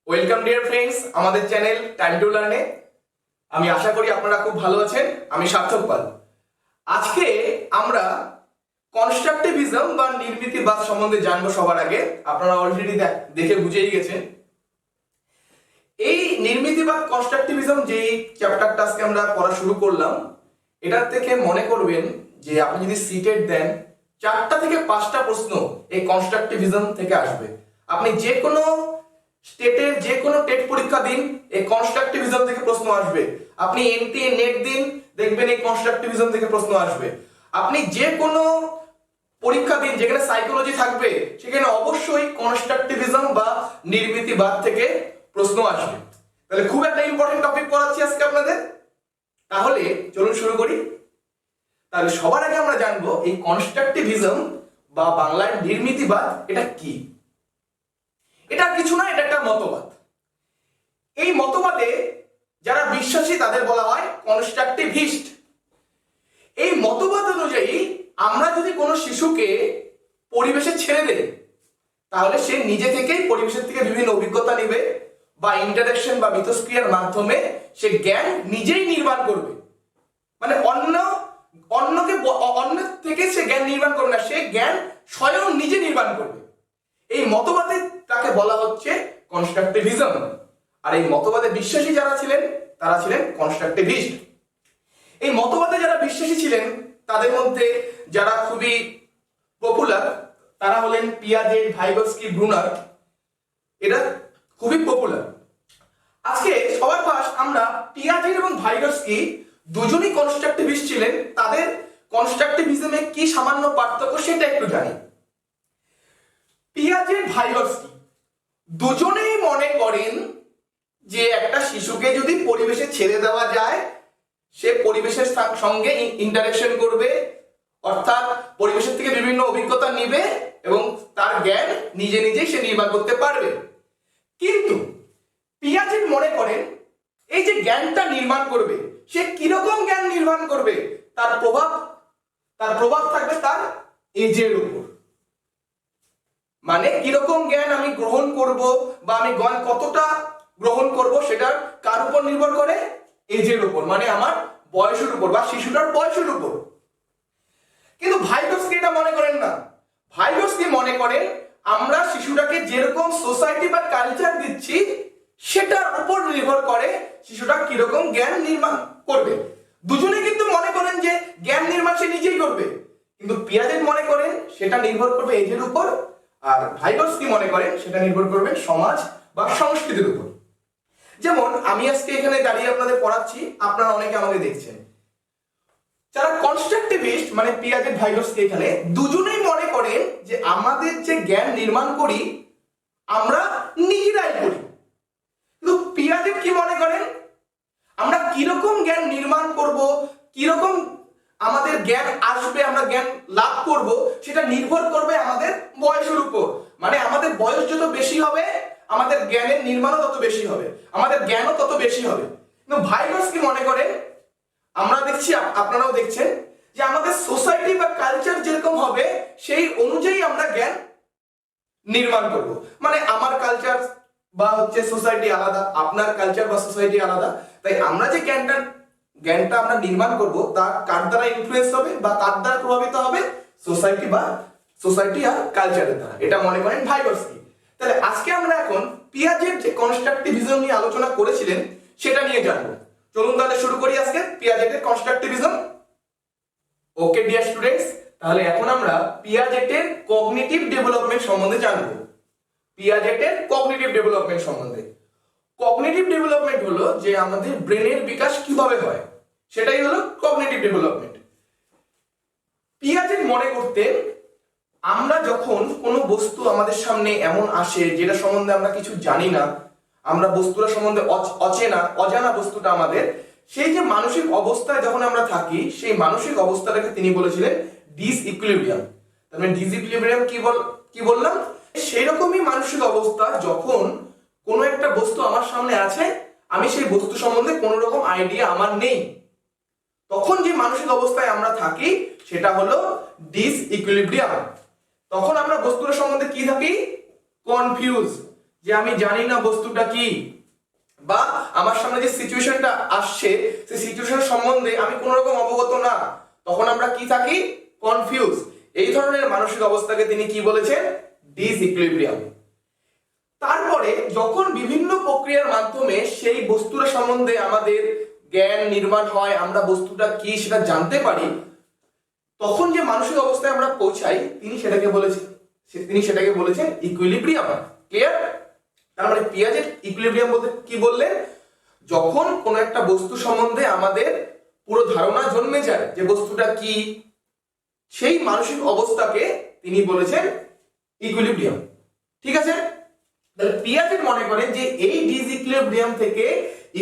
Welcome dear friends আমাদের channel time to লার্নে। আমি আশা করি আপনারা খুব ভালো আছেন। আমি সার্থক পাল। আজকে আমরা কনস্ট্রাকটিভিজম বা নির্মিতিবাদ সম্বন্ধে জানবো। সবার আগে আপনারা অলরেডি দেখে বুঝেই গেছেন এই নির্মিতিবাদ কনস্ট্রাকটিভিজম যেই চ্যাপ্টারটা আজকে আমরা পড়া শুরু করলাম, এটার থেকে মনে করবেন যে আপনি যদি সিটেট দেন 4টা থেকে 5টা প্রশ্ন এই কনস্ট্রাকটিভিজম থেকে আসবে। আপনি যে কোনো স্টেটের যে কোনো টেট পরীক্ষা দিন, এই কনস্ট্রাকটিভিজম থেকে প্রশ্ন আসবে। আপনি এনটিএ নেট দিন, দেখবেন এই কনস্ট্রাকটিভিজম থেকে প্রশ্ন আসবে। আপনি যে কোনো পরীক্ষা দিন যেখানে সাইকোলজি থাকবে, সেখানে অবশ্যই কনস্ট্রাকটিভিজম বা নির্মিতিবাদ থেকে প্রশ্ন আসবে। তাহলে খুব একটা ইম্পর্টেন্ট টপিক পড়াচ্ছি আজকে আপনাদের। তাহলে চলুন শুরু করি। তাহলে সবার আগে আমরা জানবো এই কনস্ট্রাকটিভিজম বা বাংলায় নির্মিতিবাদ এটা কি। এটা কিছু না, এটা একটা মতবাদ। এই মতবাদে যারা বিশ্বাসী তাদের বলা হয় কনস্ট্রাকটিভিস্ট। এই মতবাদ অনুযায়ী আমরা যদি কোনো শিশুকে পরিবেশে ছেড়ে দেই, তাহলে সে নিজে থেকেই পরিবেশের থেকে বিভিন্ন অভিজ্ঞতা নেবে বা ইন্টারঅ্যাকশন বা মিথস্ক্রিয়ার মাধ্যমে সে জ্ঞান নিজেই নির্মাণ করবে। মানে অন্য থেকে সে জ্ঞান নির্মাণ করবে না, সে জ্ঞান স্বয়ং নিজে নির্মাণ করবে। এই মতবাদে তাকে বলা হচ্ছে কনস্ট্রাকটিভিজম। আর এই মতবাদে বিশ্বাসী যারা ছিলেন তারা ছিলেন কনস্ট্রাকটিভিস্ট। এই মতবাদে যারা বিশ্বাসী ছিলেন তাদের মধ্যে যারা খুবই পপুলার তারা হলেন পিয়াজেট, ভাইগোৎস্কি, ব্রুনার। এটা খুবই পপুলার। আজকে সবার ফার্স্ট আমরা পিয়াজেট এবং ভাইগোৎস্কি দুজনই কনস্ট্রাকটিভিস্ট ছিলেন, তাদের কনস্ট্রাকটিভিজমে কি সামান্য পার্থক্য সেটা একটু জানি। পিয়াজেট, ভাইগোৎস্কি দুজনেই মনে করেন যে একটা শিশুকে যদি পরিবেশে ছেড়ে দেওয়া যায়, সে পরিবেশের সঙ্গে ইন্টারঅ্যাকশন করবে, অর্থাৎ পরিবেশের থেকে বিভিন্ন অভিজ্ঞতা নেবে এবং তার জ্ঞান নিজে নিজেই সে নির্মাণ করতে পারবে। কিন্তু পিয়াজেট মনে করেন এই যে জ্ঞানটা নির্মাণ করবে, সে কিরকম জ্ঞান নির্মাণ করবে তার প্রভাব থাকবে তার এজের উপর। মানে কিরকম জ্ঞান আমি গ্রহণ করব বা আমি জ্ঞান কতটা গ্রহণ করব সেটা কার উপর নির্ভর করে? এজের উপর, মানে আমার বয়সের উপর বা শিশুটার বয়সের উপর। কিন্তু ভাইগোৎস্কি এটা মনে করেন না। ভাইগোৎস্কি মনে করেন আমরা শিশুটাকে যেরকম সোসাইটি বা কালচার দিচ্ছি সেটার উপর নির্ভর করে শিশুটা কিরকম জ্ঞান নির্মাণ করবে। দুজনে কিন্তু মনে করেন যে জ্ঞান নির্মাণ সে নিজেই করবে, কিন্তু পিয়াজেট মনে করেন সেটা নির্ভর করবে এজের উপর, আর ভাইগোৎস্কি মনে করেন সেটা নির্ভর করবে সমাজ বা সংস্কৃতির উপর। যেমন আমি আজকে এখানে দাঁড়িয়ে আপনাদের পড়াচ্ছি, আপনারা অনেকে আমাকে দেখছেন। যারা কনস্ট্রাকটিভিস্ট মানে পিয়াজেট, ভাইগোৎস্কি এখানে দুজনেই মনে করেন যে আমাদের যে জ্ঞান নির্মাণ করি আমরা নিজেরাই করি। কিন্তু পিয়াজেট কি মনে করেন আমরা কিরকম জ্ঞান নির্মাণ করব, কিরকম আমাদের জ্ঞান আসবে, আমরা জ্ঞান লাভ করব সেটা নির্ভর করবে আমাদের বয়সের উপর। মানে আমাদের বয়স যত বেশি হবে আমাদের জ্ঞানের নির্মাণও তত বেশি হবে, আমাদের জ্ঞানও তত বেশি হবে। কিন্তু ভাইগোৎস্কি মনে করেন, আমরা দেখছি আপনারাও দেখছেন যে আমাদের সোসাইটি বা কালচার যেরকম হবে সেই অনুযায়ী আমরা জ্ঞান নির্মাণ করব। মানে আমার কালচার বা সোসাইটি আলাদা, আপনার কালচার বা সোসাইটি আলাদা, তাই আমরা যে জ্ঞানটা আমরা নির্মাণ করব তা কার দ্বারা ইনফ্লুয়েন্স হবে বা কার দ্বারা প্রভাবিত হবে? সোসাইটি আর কালচারের দ্বারা। এটা মনে করেন ভাইগোৎস্কি। তাহলে আজকে আমরা এখন পিয়াজেট যে কনস্ট্রাকটিভিজম নিয়ে আলোচনা করেছিলেন সেটা নিয়ে জানবো। চলুন তাহলে শুরু করি আজকে পিয়াজেটের কনস্ট্রাকটিভিজম। ওকে ডিয়ার স্টুডেন্টস, তাহলে এখন আমরা পিয়াজেটের কগনিটিভ ডেভেলপমেন্ট সম্বন্ধে জানবো। পিয়াজেটের কগনিটিভ ডেভেলপমেন্ট সম্বন্ধে। কগনিটিভ ডেভেলপমেন্ট হলো যে আমাদের ব্রেনের বিকাশ কিভাবে হয়, সেটাই হলো কগনিটিভ ডেভেলপমেন্ট। পিয়াজেট মনে করতেন আমরা যখন কোনো বস্তু আমাদের সামনে এমন আসে যেটা সম্বন্ধে আমরা কিছু জানি না, আমরা বস্তুটা সম্বন্ধে অজানা বস্তুটা আমাদের, সেই যে মানসিক অবস্থায় যখন আমরা থাকি সেই মানসিক অবস্থাটাকে তিনি বলেছিলেন ডিসইকুইলিব্রিয়াম। তার মানে ডিসইকুইলিব্রিয়াম কি বললাম? সেই রকমই মানসিক অবস্থা যখন কোনো একটা বস্তু আমার সামনে আছে, আমি সেই বস্তু সম্বন্ধে কোনো রকম আইডিয়া আমার নেই, তখন যে মানসিক অবস্থায় আমরা থাকি সেটা হলো ডিসইকুইলিব্রিয়াম। তখন আমরা বস্তুর সম্বন্ধে কি থাকি? কনফিউজ, যে আমি জানি না বস্তুটা কি, বা আমার সামনে যে সিচুয়েশনটা আসছে সেই সিচুয়েশন সম্বন্ধে আমি কোনো রকম অবগত না, তখন আমরা কি থাকি? কনফিউজ। এই ধরনের মানসিক অবস্থাকে তিনি কি বলেছেন? ডিসইকুইলিব্রিয়াম। তারপরে যখন বিভিন্ন প্রক্রিয়ার মাধ্যমে সেই বস্তুর সম্বন্ধে আমাদের জ্ঞান নির্মাণ হয়, আমরা বস্তুটা কি সেটা জানতে পারি, তখন যে মানসিক অবস্থায় আমরা পৌঁছাই তিনি সেটাকে বলেছেন ইকুইলিব্রিয়াম। ক্লিয়ার? তার মানে পিয়াজের ইকুইলিব্রিয়াম বলতে কি বললেন? যখন কোন একটা বস্তু সম্বন্ধে আমাদের পুরো ধারণা জন্মে যায় যে বস্তুটা কি, সেই মানসিক অবস্থাকে তিনি বলেছেন ইকুইলিব্রিয়াম। ঠিক আছে? তাহলে পিয়াজেট মনে করেন যে এই ডিসইকুইলিব্রিয়াম থেকে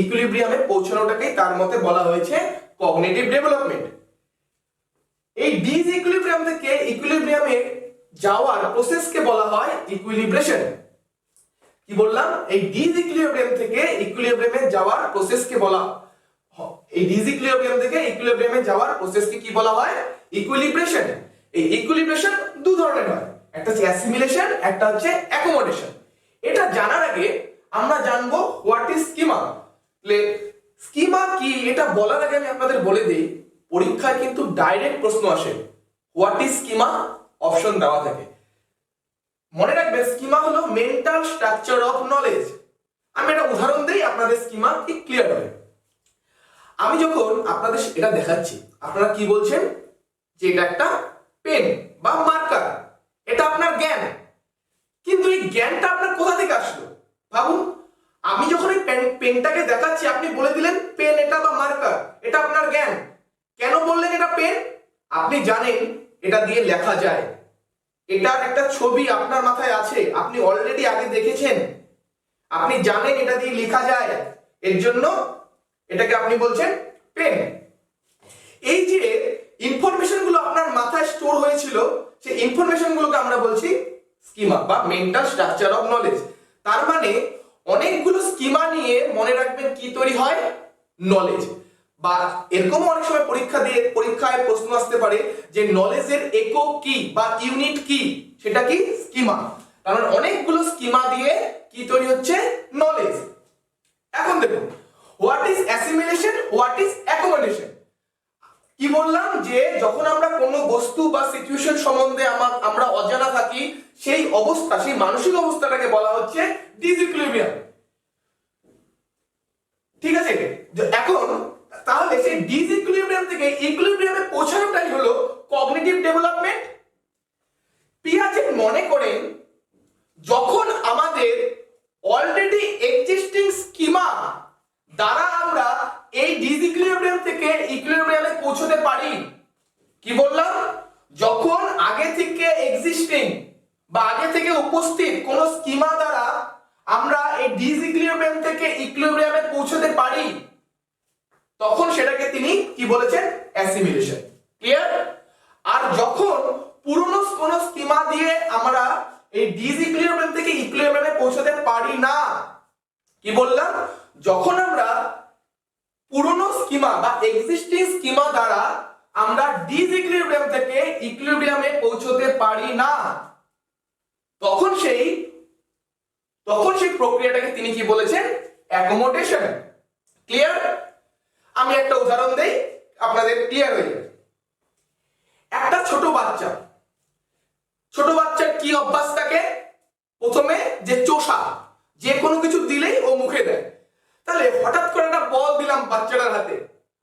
ইকুইলিব্রিয়ামে পৌঁছানোটাকে তার মতে বলা হয়েছে কগনিটিভ ডেভেলপমেন্ট। এই ডিসইকুইলিব্রিয়াম থেকে ইকুইলিব্রিয়ামে যাওয়ার প্রসেসকে বলা হয় ইকুইলিব্রেশন। কি বললাম? এই ডিসইকুইলিব্রিয়াম থেকে ইকুইলিব্রিয়ামে যাওয়ার প্রসেসকে বলা কি বলা হয়? ইকুইলিব্রেশন। এই ইকুইলিব্রেশন দু ধরনের হয়, একটা হচ্ছে অ্যাসিমিলেশন, একটা হচ্ছে অ্যাকোমোডেশন। এটা জানার আগে আমরা জানবো হোয়াট ইজ স্কিমা। স্কিমা কি এটা বলার আগে আমি আপনাদের বলে দিই, পরীক্ষায় কিন্তু ডাইরেক্ট প্রশ্ন আসে, হোয়াট ইজ স্কিমা, অপশন দেওয়া থাকে। মনে রাখবেন স্কিমা হলো মেন্টাল স্ট্রাকচার অফ নলেজ। আমি একটা উদাহরণ দিই, আপনাদের স্কিমা ঠিক ক্লিয়ার হবে। আমি যখন আপনাদের এটা দেখাচ্ছি, আপনারা কি বলছেন? যে এটা একটা পেন বা মার্কার, এটা আপনার জ্ঞান। কিন্তু এই জ্ঞানটা আপনার কোথা থেকে আসলো? ভাবুন, আমি যখন এই পেনটাকে দেখাচ্ছি, আপনি বলে দিলেন পেন এটা বা মার্কার, এটা আপনার জ্ঞান। কেন বললেন এটা পেন? আপনি জানেন এটা দিয়ে লেখা যায়, এটার একটা ছবি আপনার মাথায় আছে, আপনি অলরেডি আগে দেখেছেন, আপনি জানেন এটা দিয়ে লেখা যায়, এর জন্য এটাকে আপনি বলছেন পেন। এই যে ইনফরমেশন গুলো আপনার মাথায় স্টোর হয়েছিল, সেই ইনফরমেশন গুলোকে আমরা বলছি স্কিমা বা মেন্টাল স্ট্রাকচার অফ নলেজ। তার মানে অনেকগুলো স্কিমা নিয়ে মনে রাখবেন কি তৈরি হয়? নলেজ। বা এরকম অনেক সময় পরীক্ষায় প্রশ্ন আসতে পারে যে নলেজের একক কি বা ইউনিট কি, সেটা কি? স্কিমা। কারণ অনেকগুলো স্কিমা দিয়ে কি তৈরি হচ্ছে? নলেজ। এখন দেখুন, what is assimilation, what is accommodation. কি বললাম? যে যখন আমরা কোনো বস্তু বা সিচুয়েশন সম্বন্ধে আমরা অজানা থাকি, সেই অবস্থা, সেই মানসিক অবস্থাটাকে বলা হচ্ছে ডিসইকুইলিব্রিয়াম। ঠিক আছে? এখন তাহলে সেই ডিসইকুইলিব্রিয়াম থেকে ইকুইলিব্রিয়ামে পৌঁছানোটাই হলো কগনিটিভ ডেভেলপমেন্ট। পিয়াজেট মনে করেন যখন আমাদের অলরেডি এক্সিস্টিং স্কিমা দ্বারা আমরা এই ডিসইকুইলিব্রিয়াম থেকে ইকুইলিব্রিয়ামে পৌঁছতে পারি। কি বললাম? যখন আগে থেকে এক্সিস্টিং বা আগে থেকে উপস্থিত কোন স্কিমা দ্বারা আমরা এই ডিসইকুইলিব্রিয়াম থেকে ইকুইলিব্রিয়ামে পৌঁছতে পারি, তখন সেটাকে তিনি কি বলেছেন? অ্যাসিমিলেশন। ক্লিয়ার? আর যখন পুরনো কোন স্কিমা দিয়ে আমরা এই ডিসইকুইলিব্রিয়াম থেকে ইকুইলিব্রিয়ামে পৌঁছতে পারি না, কি বললাম? যখন আমরা পুরনো স্কিমা বা এক্সিস্টিং স্কিমা দ্বারা আমরা ডিসইকুইলিব্রিয়াম থেকে ইকুইলিব্রিয়ামে পৌঁছতে পারি না, তখন সেই প্রক্রিয়াটাকে তিনি কি বলেছেন? অ্যাকোমোডেশন। ক্লিয়ার? আমি একটা উদাহরণ দেই, আপনাদের ক্লিয়ার হয়ে যাবে। একটা ছোট বাচ্চার কি অভ্যাস থাকে? প্রথমে যে চোষা, যে কোনো কিছু দিলেই ও মুখে দেয়। তাহলে হঠাৎ করে একটা বল দিলাম বাচ্চাটার হাতে,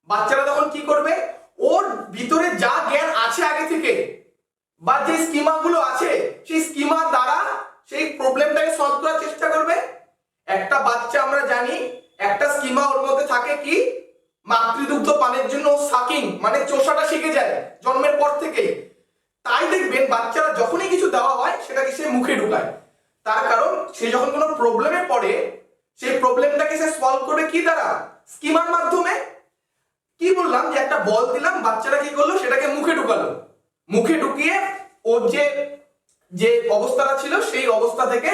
বাচ্চারা তখন কি করবে? ওর ভিতরে যা জ্ঞান আছে আগে থেকে বা যে স্কিমা গুলো আছে, সেই স্কিমা দ্বারা সেই প্রবলেমটাকে সলভ করার চেষ্টা করবে। একটা বাচ্চা আমরা জানি একটা স্কিমা ওর মধ্যে থাকে কি? মাতৃদুগ্ধ পানের জন্য সাকিং মানে চোষাটা শিখে যায় জন্মের পর থেকে। তাই দেখবেন বাচ্চারা যখনই কিছু দেওয়া হয় সেটাকে সে মুখে ঢুকায়। তার কারণ সে যখন কোনো প্রবলেমে পড়ে, সেই প্রবলেমটাকে সে সলভ করবে কি দ্বারা? স্কিমার মাধ্যমে। কি বললাম? যে একটা বল দিলাম, বাচ্চারা কি করলো? সেটাকে মুখে ঢুকালো, মুখে ঢুকিয়ে ওর যে অবস্থাটা ছিল সেই অবস্থা থেকে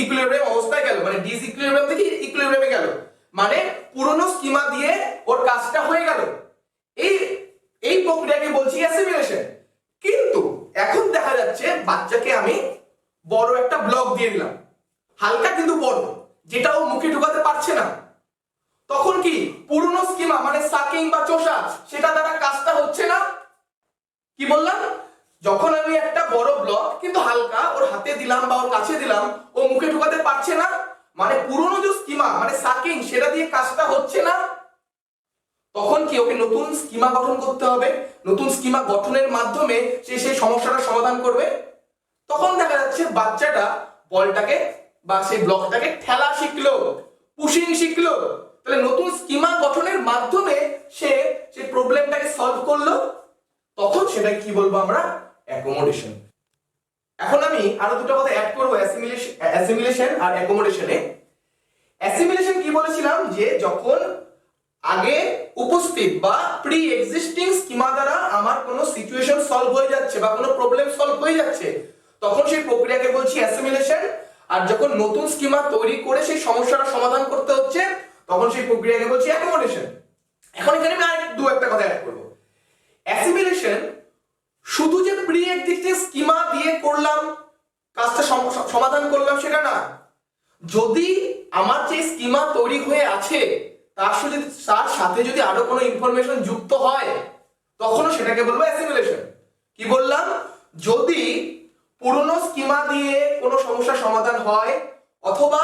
ইকুইলিব্রিয়াম অবস্থায় গেল, মানে ডিসইকুইলিব্রিয়াম থেকে ইকুইলিব্রিয়ামে গেল, মানে পুরনো স্কিমা দিয়ে ওর কাজটা হয়ে গেল। এই প্রক্রিয়াকে বলছি অ্যাসিমিলেশন। কিন্তু এখন দেখা যাচ্ছে বাচ্চাকে আমি বড় একটা ব্লক দিয়ে দিলাম, হালকা কিন্তু বড়, যেটা ও মুখে ঢোকাতে পারছে না, তখন কি পুরনো স্কিমা মানে সাকিং বা চোষা সেটা দ্বারা কাজটা হচ্ছে না। কি বললাম, যখন আমি একটা বড় ব্লক কিন্তু হালকা ওর হাতে দিলাম বা ওর কাছে দিলাম, ও মুখে ঢোকাতে পারছে না, মানে পুরনো যে স্কিমা মানে সাকিং সেটা দিয়ে কাজটা হচ্ছে না, তখন কি ওকে নতুন স্কিমা গঠন করতে হবে। নতুন স্কিমা গঠনের মাধ্যমে সে সেই সমস্যাটার সমাধান করবে। তখন দেখা যাচ্ছে বাচ্চাটা বলটাকে বা সেই ব্লকটাকে ঠেলা শিখলো, পুশিং শিখলো। তাহলে নতুন স্কিমা গঠনের মাধ্যমে সে সেই প্রবলেমটাকে সলভ করলো, তখন সেটা কি বলবো আমরা, অ্যাকোমোডেশন। এখন আমি আরো দুটো কথা অ্যাড করবো অ্যাসিমিলেশন আর অ্যাকোমোডেশনে। অ্যাসিমিলেশন কি বলেছিলাম, যে যখন আগে উপস্থিত বা প্রি এক্সিস্টিং স্কিমা দ্বারা আমার কোনো সিচুয়েশন সলভ হয়ে যাচ্ছে বা কোনো প্রবলেম সলভ হয়ে যাচ্ছে, তখন সেই প্রক্রিয়াকে বলছি অ্যাসিমিলেশন। আর যখন নতুন স্কিমা তৈরি করে সেই সমস্যাটা সমাধান করতে হচ্ছে, তখন সেই প্রক্রিয়াকে বলছি অ্যাকোমোডেশন। এখন এখানে আমি আরেক দু একটা কথা অ্যাড করব। অ্যাসিমিলেশন শুধু যে প্রি এক্সিস্টিং স্কিমা দিয়ে করলাম, কাজটা সমাধান করলাম সেটা না, যদি আমার যে স্কিমা তৈরি হয়ে আছে তার সাথে যদি আরো কোনো ইনফরমেশন যুক্ত হয়, তখনও সেটাকে বলবো অ্যাসিমিলেশন। কি বললাম, যদি পুরনো স্কিমা দিয়ে কোনো সমস্যার সমাধান হয় অথবা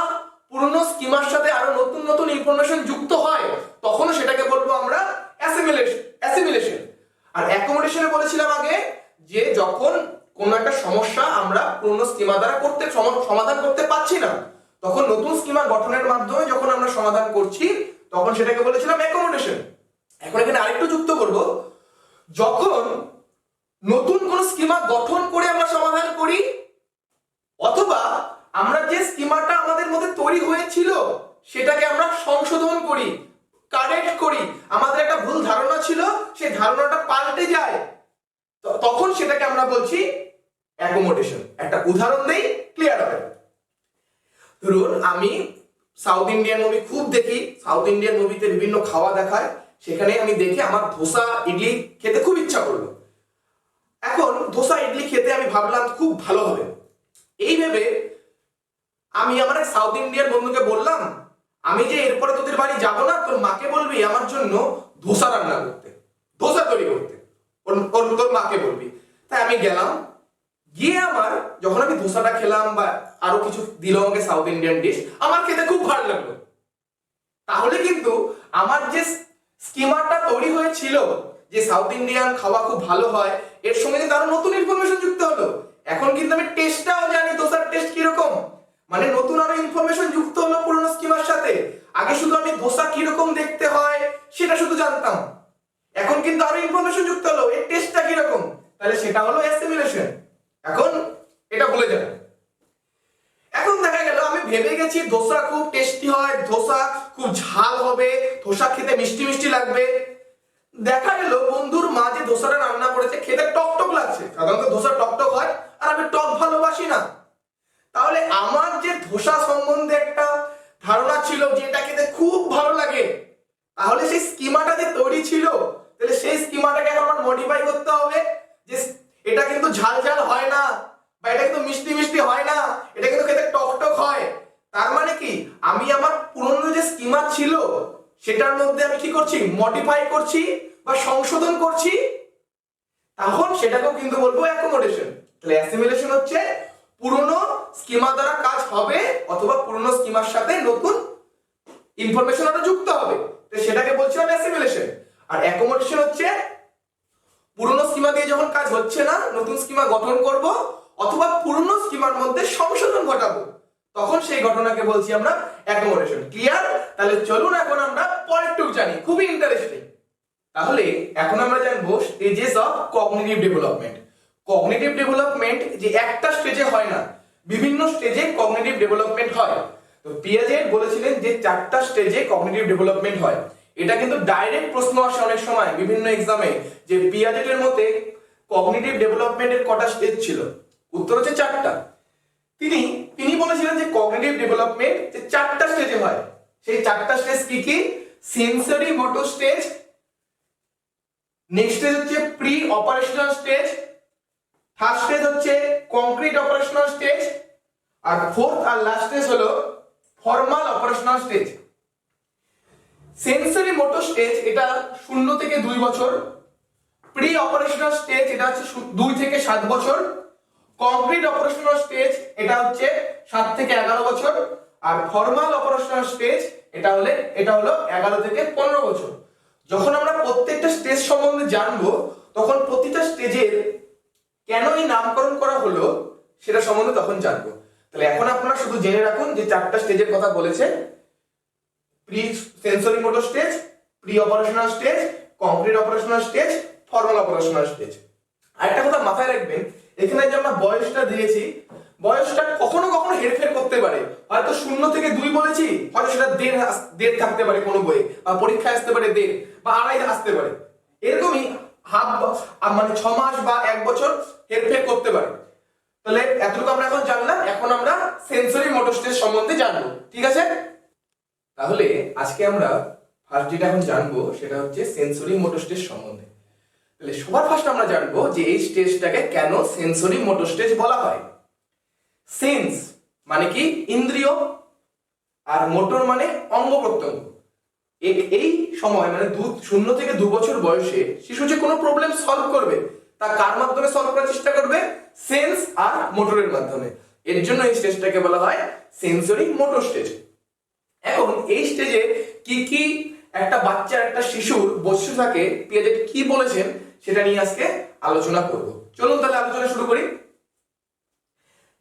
পুরনো স্কিমার সাথে আরো নতুন নতুন ইনফরমেশন যুক্ত হয়, তখনও সেটাকে বলবো আমরা অ্যাসিমিলেশন। আর অ্যাকোমোডেশনে বলেছিলাম আগে যে যখন কোনো একটা সমস্যা আমরা পুরনো স্কিমা দ্বারা সমাধান করতে পারছি না, তখন নতুন স্কিমা গঠনের মাধ্যমে যখন আমরা সমাধান করছি, তখন সেটাকে বলেছিলাম অ্যাকোমোডেশন। এখন এখানে আরেকটু যুক্ত করব, যখন নতুন কোন স্কিমা গঠন করে আমরা সমাধান করি অথবা আমরা যে স্কিমাটা আমাদের মধ্যে তৈরি হয়েছিল সেটাকে আমরা সংশোধন করি, কারেক্ট করি, আমাদের একটা ভুল ধারণা ছিল সেই ধারণাটা পাল্টে যায়, তখন সেটাকে আমরা বলছি অ্যাকোমোডেশন। একটা উদাহরণ দেই, ক্লিয়ার হবে। ধরুন আমি সাউথ ইন্ডিয়ান মুভি খুব দেখি, সাউথ ইন্ডিয়ান মুভিতে বিভিন্ন খাওয়া দেখায়, সেখানে আমি দেখে আমার ধোসা ইডলি খেতে খুব ইচ্ছা করলো। এখন ধোসা ইডলি খেতে আমি ভাবলাম খুব ভালো হবে, এই ভেবে আমি আমার এক সাউথ ইন্ডিয়ান বন্ধুকে বললাম, আমি যে এরপরে তোদের বাড়ি যাব না, তোর মাকে বলবি আমার জন্য ধোসা রান্না করতে, ধোসা তৈরি করতে, তোর মাকে বলবি। তাই আমি গেলাম, গিয়ে আমার যখন আমি ধোসাটা খেলাম বা আরো কিছু দিল আমাকে সাউথ ইন্ডিয়ান ডিশ, আমার খেতে খুব ভালো লাগলো। তাহলে কিন্তু আমার যে স্কিমাটা তৈরি হয়েছিল যে সাউথ ইন্ডিয়ান খাওয়া খুব ভালো হয়, এর সঙ্গে কিন্তু আরো নতুন ইনফরমেশন যুক্ত হলো। এখন কিন্তু আমি টেস্টটাও জানি, ধোসার টেস্ট কিরকম, মানে নতুন আরো ইনফরমেশন যুক্ত হলো পুরনো স্কিমার সাথে। আগে শুধু আমি ধোসা কিরকম দেখতে হয় সেটা শুধু জানতাম, এখন কিন্তু আরো ইনফরমেশন যুক্ত হলো এর টেস্টটা কিরকম, তাহলে সেটা হলো অ্যাসিমিলেশন। এখন এটা ভুলে যাবে। এখন দেখা গেল আমি ভেবে গেছি ধোসা খুব টেস্টি হয়, ধোসা খুব ঝাল হবে, ধোসা খেতে মিষ্টি মিষ্টি লাগবে। দেখা গেল বন্ধুর মা যে ধোসাটা রান্না করেছে খেতে টক টক লাগছে, সাধারণত ধোসা টক টক হয়, আর আমি টক ভালোবাসি না। তাহলে আমার যে ধোসা সম্বন্ধে একটা ধারণা ছিল যে এটা খেতে খুব ভালো লাগে, তাহলে সেই স্কিমাটা যে তৈরি ছিল, তাহলে সেই স্কিমাটাকে এখন আমার মডিফাই করতে হবে যে এটা কিন্তু ঝাল ঝাল হয় না বা এটা কিন্তু মিষ্টি মিষ্টি হয় না, এটা কিন্তু খেতে টক টক হয়। তার মানে কি আমি আমার পুরনো যে স্কিমা ছিল সেটার মধ্যে আমি কি করছি, মডিফাই করছি বা সংশোধন করছি, তখন সেটাকেও কিন্তু বলবো অ্যাকোমোডেশন। তাহলে অ্যাসিমিলেশন হচ্ছে পুরনো স্কিমা দ্বারা কাজ হবে অথবা পুরনো স্কিমার সাথে নতুন ইনফরমেশন আরো যুক্ত হবে, তো সেটাকে বলছিলাম অ্যাসিমিলেশন। আর অ্যাকোমোডেশন হচ্ছে পুরনো স্কিমা দিয়ে যখন কাজ হচ্ছে না, নতুন স্কিমা গঠন করব অথবা পুরনো স্কিমার মধ্যে সংশোধন ঘটাবো, তখন সেই ঘটনাকে বলছি আমরা অ্যাকোমোডেশন। ক্লিয়ার? তাহলে চলুন এখন আমরা পরেরটুকু জানি, খুবই ইন্টারেস্টিং। তাহলে এখন আমরা জানবো stages of cognitive development. Cognitive development যে একটা স্টেজে হয় না, বিভিন্ন স্টেজে কগনিটিভ ডেভেলপমেন্ট হয়। তো পিয়াজেট বলেছিলেন যে 4টা স্টেজে কগনিটিভ ডেভেলপমেন্ট হয়। এটা কিন্তু ডাইরেক্ট প্রশ্ন আসে অনেক সময় বিভিন্ন এক্সামে যে পিয়াজেটের মতে কগনিটিভ ডেভেলপমেন্টের কটা স্টেজ ছিল, উত্তর হচ্ছে 4টা। তিনি বলেছিলেন যে কগনিটিভ ডেভেলপমেন্ট যে 4টা স্টেজে হয়। সেই 4টা স্টেজ কি কি? Sensory motor stage, next stage হচ্ছে pre operational stage, third stage হচ্ছে কংক্রিট অপারেশনাল স্টেজ, আর ফোর্থ আর লাস্ট স্টেজ হলো formal operational stage. Sensory motor stage এটা 0 থেকে 2 বছর, প্রি অপারেশনাল স্টেজ এটা হচ্ছে 2 থেকে 7 বছর, কমপ্লিট অপারেশনাল স্টেজ এটা হচ্ছে 7 থেকে 11 বছর, আর ফর্মাল অপারেশনাল স্টেজ এটা হলো 11 থেকে 15 বছর। যখন আমরা প্রত্যেকটা স্টেজ সম্বন্ধে জানবো তখন প্রতিটা স্টেজের কেন এই নামকরণ করা হলো সেটা সম্বন্ধে তখন জানবো। তাহলে এখন আপনারা শুধু জেনে রাখুন যে 4টা স্টেজের কথা বলেছে, pre sensory motor stage, pre operational stage, complete operational stage, formal operational stage. আরেকটা কথা মাথায় রাখবেন, এখানে যে আমরা বয়সটা দিয়েছি, বয়সটা কখনো কখনো হেরফের করতে পারে। হয়তো 0 থেকে 2 বলেছি, হয়তো সেটা 1.5 থাকতে পারে কোনো বইয়ে, বা পরীক্ষায় আসতে পারে 1.5 বা 2.5 আসতে পারে। এরকমই মানে 6 মাস বা 1 বছর হেরফের করতে পারে। তাহলে এতটুকু আমরা এখন জানলাম, এখন আমরা সেন্সরি মোটর স্টেজ সম্বন্ধে জানবো, ঠিক আছে? তাহলে আজকে আমরা ফার্স্ট যেটা এখন জানবো সেটা হচ্ছে সেন্সরি মোটর স্টেজ সম্বন্ধে। তাহলে সবার ফার্স্ট আমরা জানবো যে এই স্টেজটাকে কেন সেন্সরি মোটর স্টেজ বলা হয়। সেন্স মানে কি ইন্দ্রিয়, আর মোটর মানে অঙ্গ প্রত্যঙ্গ। এই সময় মানে 0 থেকে 2 বছর বয়সে শিশু যে কোনো প্রবলেম সলভ করবে তা কার মাধ্যমে সলভ করার চেষ্টা করবে? সেন্স আর মোটরের মাধ্যমে। এর জন্য এই স্টেজটাকে বলা হয় সেন্সরি মোটর স্টেজ। এখন এই স্টেজে কি কি একটা বাচ্চার একটা শিশুর বস্তু থাকে পিয়াজেট কি বলেছেন সেটা নিয়ে আজকে আলোচনা করব। চলুন তাহলে আলোচনা শুরু করি।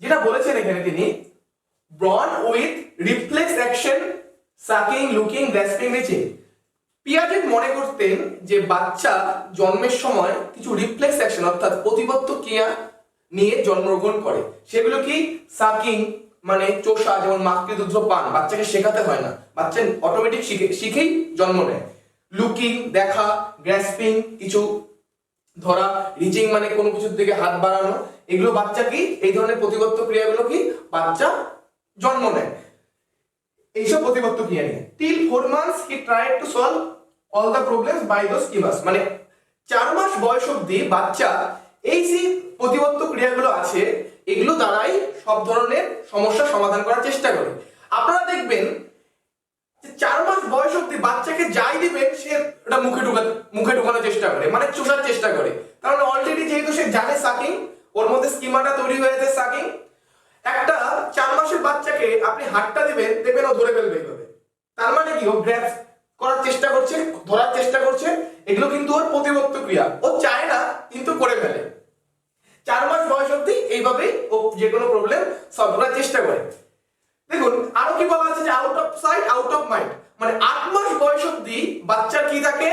যেটা বলেছেন এখানে তিনি, born with reflex action sucking looking grasping reaching। Piaget মনে করতেন যে বাচ্চা জন্মের সময় কিছু রিফ্লেক্স অ্যাকশন অর্থাৎ প্রতিবত্ত ক্রিয়া নিয়ে জন্মগ্রহণ করে। সেগুলো কি? সাকিং মানে চোষা, যেমন মাতৃদুগ্ধ পান, বাচ্চাকে শেখাতে হয় না, বাচ্চা অটোমেটিক শিখেই জন্ম নেয়। লুকিং দেখা, গ্রাসপিং কিছু ধরা, রিচিং মানে কোনো কিছুর দিকে হাত বাড়ানো, এগুলো বাচ্চা কি এই ধরনের প্রতিবত্ত ক্রিয়াগুলো কি বাচ্চা জন্ম নেয় এইসব প্রতিবত্ত ক্রিয়া নিয়ে। Till 4 months he tried to solve all the problems by those schemas। মানে 4 মাস বয়স অবধি বাচ্চা এই যে প্রতিবত্ত ক্রিয়াগুলো আছে এগুলো দ্বারাই সব ধরনের সমস্যার সমাধান করার চেষ্টা করে। আপনারা দেখবেন যে 4 মাস বয়স অবধি বাচ্চাকে যাই দিবেন সে এটা মুখে ঢোকানোর চেষ্টা করে, মানে চুষার চেষ্টা করে। কারণ অলরেডি যেহেতু সে জানে সাকিং, ওর মধ্যে স্কিমাটা তৈরি হয়ে যায় সাকিং। একটা 4 মাসের বাচ্চাকে আপনি হাতটা দিবেন, দেখবেন ও ধরে ফেলবে এইভাবে। তার মানে কি ও গ্র্যাবস করার চেষ্টা করছে, ধরার চেষ্টা করছে। এগুলো কিন্তু ওর প্রতিবত্ত ক্রিয়া, ও চায় না কিন্তু করে ফেলে। 4 মাস বয়স অবধি এইভাবেই ও যে কোনো প্রবলেম সলভ করার চেষ্টা করে। দেখুন আরো কি বলা আছে যে out of sight out of mind, মানে 8 মাস বয়স অবধি বাচ্চার কি থাকে?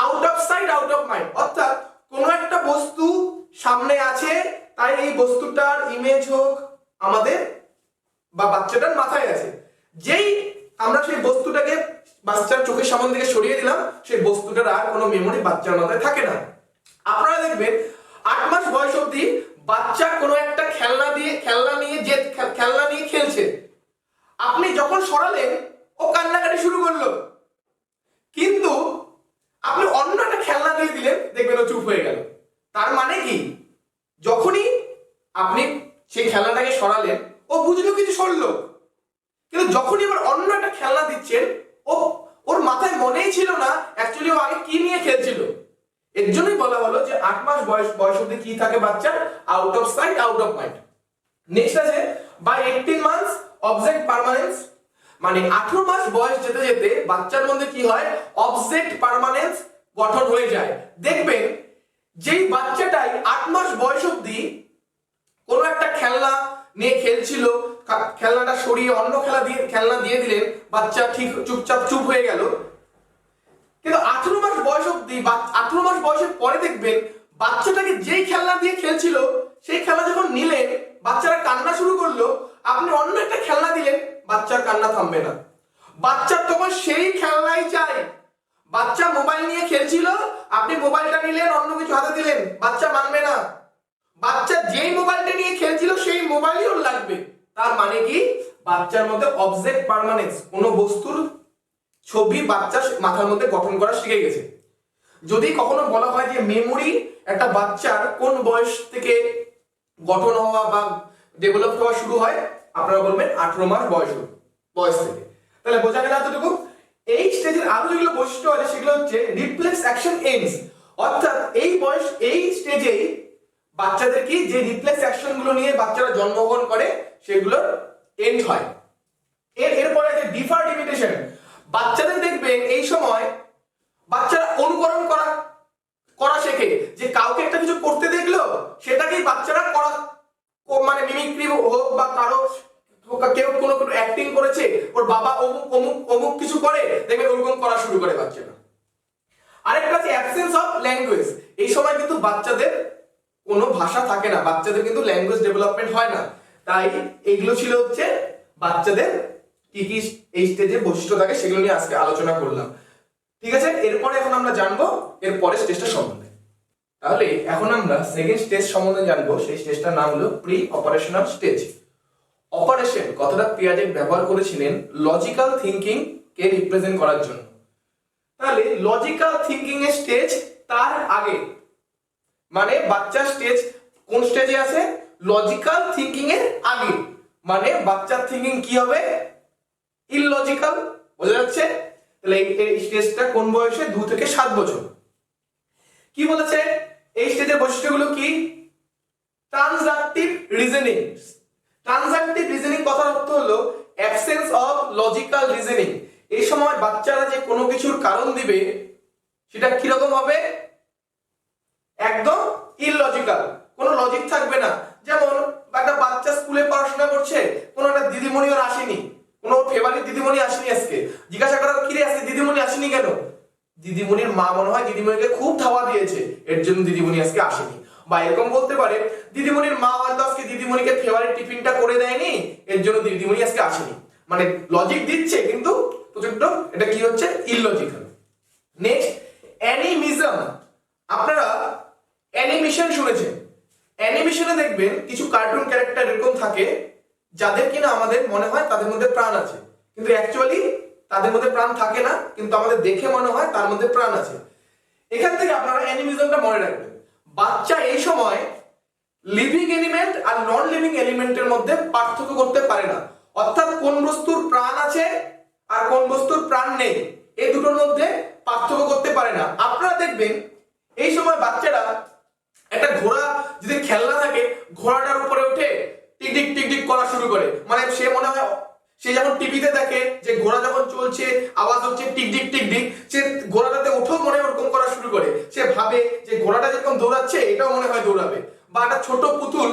Out of sight out of mind. অর্থাৎ কোনো একটা বস্তু সামনে আছে, তাই এই বস্তুটার ইমেজ হোক আমাদের বা বাচ্চাটার মাথায় আছে, যেই আমরা সেই বস্তুটাকে বাচ্চার চোখের সামনে থেকে সরিয়ে দিলাম সেই বস্তুটার আর কোনো মেমোরি বাচ্চার মাথায় থাকে না। আপনারা দেখবেন 8 মাস বয়স অবধি বাচ্চা কোনো একটা খেলনা নিয়ে খেলছে, আপনি যখন সরালেন ও কান্নাকাটি শুরু করলো, কিন্তু আপনি অন্য একটা খেলনা দিয়ে দিলেন, দেখবেন ও চুপ হয়ে গেল। তার মানে কি যখনই আপনি সেই খেলনাটাকে সরালেন ও বুঝলো কিছু সরলো, কিন্তু যখনই আবার অন্য একটা খেলনা দিচ্ছেন ওর মাথায় মনেই ছিল না অ্যাকচুয়ালি ও আগে কি নিয়ে খেলছিল। এর জন্যই বলা হলো যে 8 মাস বয়স অবধি কি থাকে বাচ্চার? Out of sight out of mind. Next আছে বাই 18 months অবজেক্ট পার্মানেন্স। মানে 18 মাস বয়স যেতে যেতে বাচ্চার মধ্যে কি হয়? অবজেক্ট পার্মানেন্স গঠন হয়ে যায়। দেখবেন যেই বাচ্চাটাই 8 মাস বয়স অবধি কোনো একটা খেলনা নিয়ে খেলছিল, খেলনাটা সরিয়ে অন্য খেলনা দিয়ে দিলেন, বাচ্চা ঠিক চুপচাপ চুপ হয়ে গেল। কিন্তু 18 মাস বয়স অবধি 18 মাস বয়সের পরে দেখবেন বাচ্চাটাকে যেই খেলনা দিয়ে খেলছিল সেই খেলনা যখন নিলেন বাচ্চারা কান্না শুরু করলো, আপনি অন্য একটা খেলনা দিলেন, বাচ্চার কান্না থামবে না, বাচ্চার তখন সেই খেলনাই চাই। বাচ্চা মোবাইল নিয়ে খেলছিল, আপনি মোবাইলটা নিলেন, অন্য কিছু হাতে দিলেন, বাচ্চা মানবে না। বাচ্চা যেই মোবাইলটা নিয়ে খেলছিল সেই মোবাইলই ওর লাগবে। তার মানে কি বাচ্চার মধ্যে অবজেক্ট পার্মানেন্স, কোনো বস্তুর ছবি বাচ্চা মাথার মধ্যে গঠন করা শিখে গেছে। যদি কখনো বলা হয় যে মেমোরি একটা বাচ্চার কোন বয়স থেকে গঠন হওয়া বা ডেভেলপ হওয়া শুরু হয়, আপনারা বলবেন 18 মাস বয়স থেকে। তাহলে বোঝা গেল এতটুকু। এই স্টেজের আরো যেগুলো বৈশিষ্ট্য আছে সেগুলো হচ্ছে রিফ্লেক্স অ্যাকশন এন্ডস, অর্থাৎ এই স্টেজে বাচ্চাদের কি যে রিফ্লেক্স অ্যাকশন গুলো নিয়ে বাচ্চারা জন্মগ্রহণ করে সেগুলো এন্ড হয়। এরপরে আছে ডিফার্ড ইমিটেশন। বাচ্চাদের দেখবেন এই সময় বাচ্চারা অনুকরণ করা শেখে, যে কাউকে একটা কিছু করতে দেখলো সেটাকেই বাচ্চারা করা, মানে মিমিক্রি হোক বা কেউ কোনো অ্যাক্টিং করেছে, ওর বাবা অমুক কিছু করে, দেখবেন ওরকম করা শুরু করে বাচ্চারা। আরেকটা আছে অ্যাবসেন্স অফ ল্যাঙ্গুয়েজ। এই সময় কিন্তু বাচ্চাদের কোনো ভাষা থাকে না, বাচ্চাদের কিন্তু ল্যাঙ্গুয়েজ ডেভেলপমেন্ট হয় না। তাই এইগুলো ছিল হচ্ছে বাচ্চাদের কি কি এই স্টেজে বৈশিষ্ট্য থাকে সেগুলো নিয়ে আজকে আলোচনা করলাম। ঠিক আছে, এরপরে এখন আমরা জানবো এর পরের স্টেজটা সম্বন্ধে। তাহলে এখন আমরা সেকেন্ড স্টেজ সম্বন্ধে জানবো। সেই স্টেজটার নাম হলো প্রি অপারেশনাল স্টেজ। অপারেশন কথাটা পিয়াজেট ব্যবহার করেছিলেন লজিক্যাল থিংকিং কে রিপ্রেজেন্ট করার জন্য। তাহলে লজিক্যাল থিংকিং এর স্টেজ তার আগে, মানে বাচ্চার স্টেজ কোন স্টেজে আছে? লজিক্যাল থিংকিং এর আগে, মানে বাচ্চার থিংকিং কি হবে? ইললজিক্যাল। বোঝা যাচ্ছে? তাহলে এই স্টেজটা কোন বয়সে? 2 থেকে 7 বছর। কি বলেছে এই স্টেজের বৈশিষ্ট্যগুলো কি? ট্রানজাক্টিভ রিজনিং। ট্রানজাক্টিভ রিজনিং কথার অর্থ হলো অ্যাবসেন্স অফ লজিক্যাল রিজনিং। এই সময় বাচ্চারা যে কোনো কিছুর কারণ দিবে সেটা কিরকম হবে? একদম ইললজিক্যাল, কোনো লজিক থাকবে না। যেমন একটা বাচ্চা স্কুলে পড়াশোনা করছে, কোনো একটা দিদিমণি ওর আসেনি, কোনো ফেভারিট দিদিমণি আসেনি, আজকে জিজ্ঞাসা করা কি রে আজকে দিদিমণি আসেনি কেন? দিদিমণির মা মনে হয় দিদিমণিকে খুব ধাওয়া দিয়েছে, এর জন্য দিদিমণি আজকে আসেনি। বা এরকম বলতে পারে দিদিমণির মা হয়তো আজকে দিদিমণিকে ফেভারিট টিফিনটা করে দেয়নি, এর জন্য দিদিমণি আজকে আসেনি। মানে লজিক দিচ্ছে কিন্তু প্রচন্ড এটা কি হচ্ছে? ইললজিক্যাল। Next animism. আপনারা অ্যানিমেশন শুনেছেন, অ্যানিমেশনে দেখবেন কিছু কার্টুন ক্যারেক্টার এরকম থাকে যাদের কিনা আমাদের মনে হয় তাদের মধ্যে প্রাণ আছে, কিন্তু অ্যাকচুয়ালি তাদের মধ্যে প্রাণ থাকে না, কিন্তু আমাদের দেখে মনে হয় তার মধ্যে প্রাণ আছে। এখান থেকে আপনারা অ্যানিমিজমটা মনে রাখবেন। বাচ্চা এই সময় লিভিং এলিমেন্ট আর নন লিভিং এলিমেন্টের মধ্যে পার্থক্য করতে পারে না, অর্থাৎ কোন বস্তুর প্রাণ আছে আর কোন বস্তুর প্রাণ নেই এই দুটোর মধ্যে পার্থক্য করতে পারে না। আপনারা দেখবেন এই সময় বাচ্চারা একটা ঘোড়া যদি খেলনা থাকে ঘোড়াটার উপরে উঠে টিকটিক টিকটিক করা শুরু করে, মানে সে মনে হয় সে যখন টিভিতে দেখে যে ঘোড়া যখন চলছে আওয়াজ হচ্ছে টিকটিক টিকটিক, সে ঘোড়াটাতে উঠেও মনে ওরকম করা শুরু করে। সে ভাবে যে ঘোড়াটা যেরকম দৌড়াচ্ছে এটাও মনে হয় দৌড়াবে, বা একটা ছোট পুতুল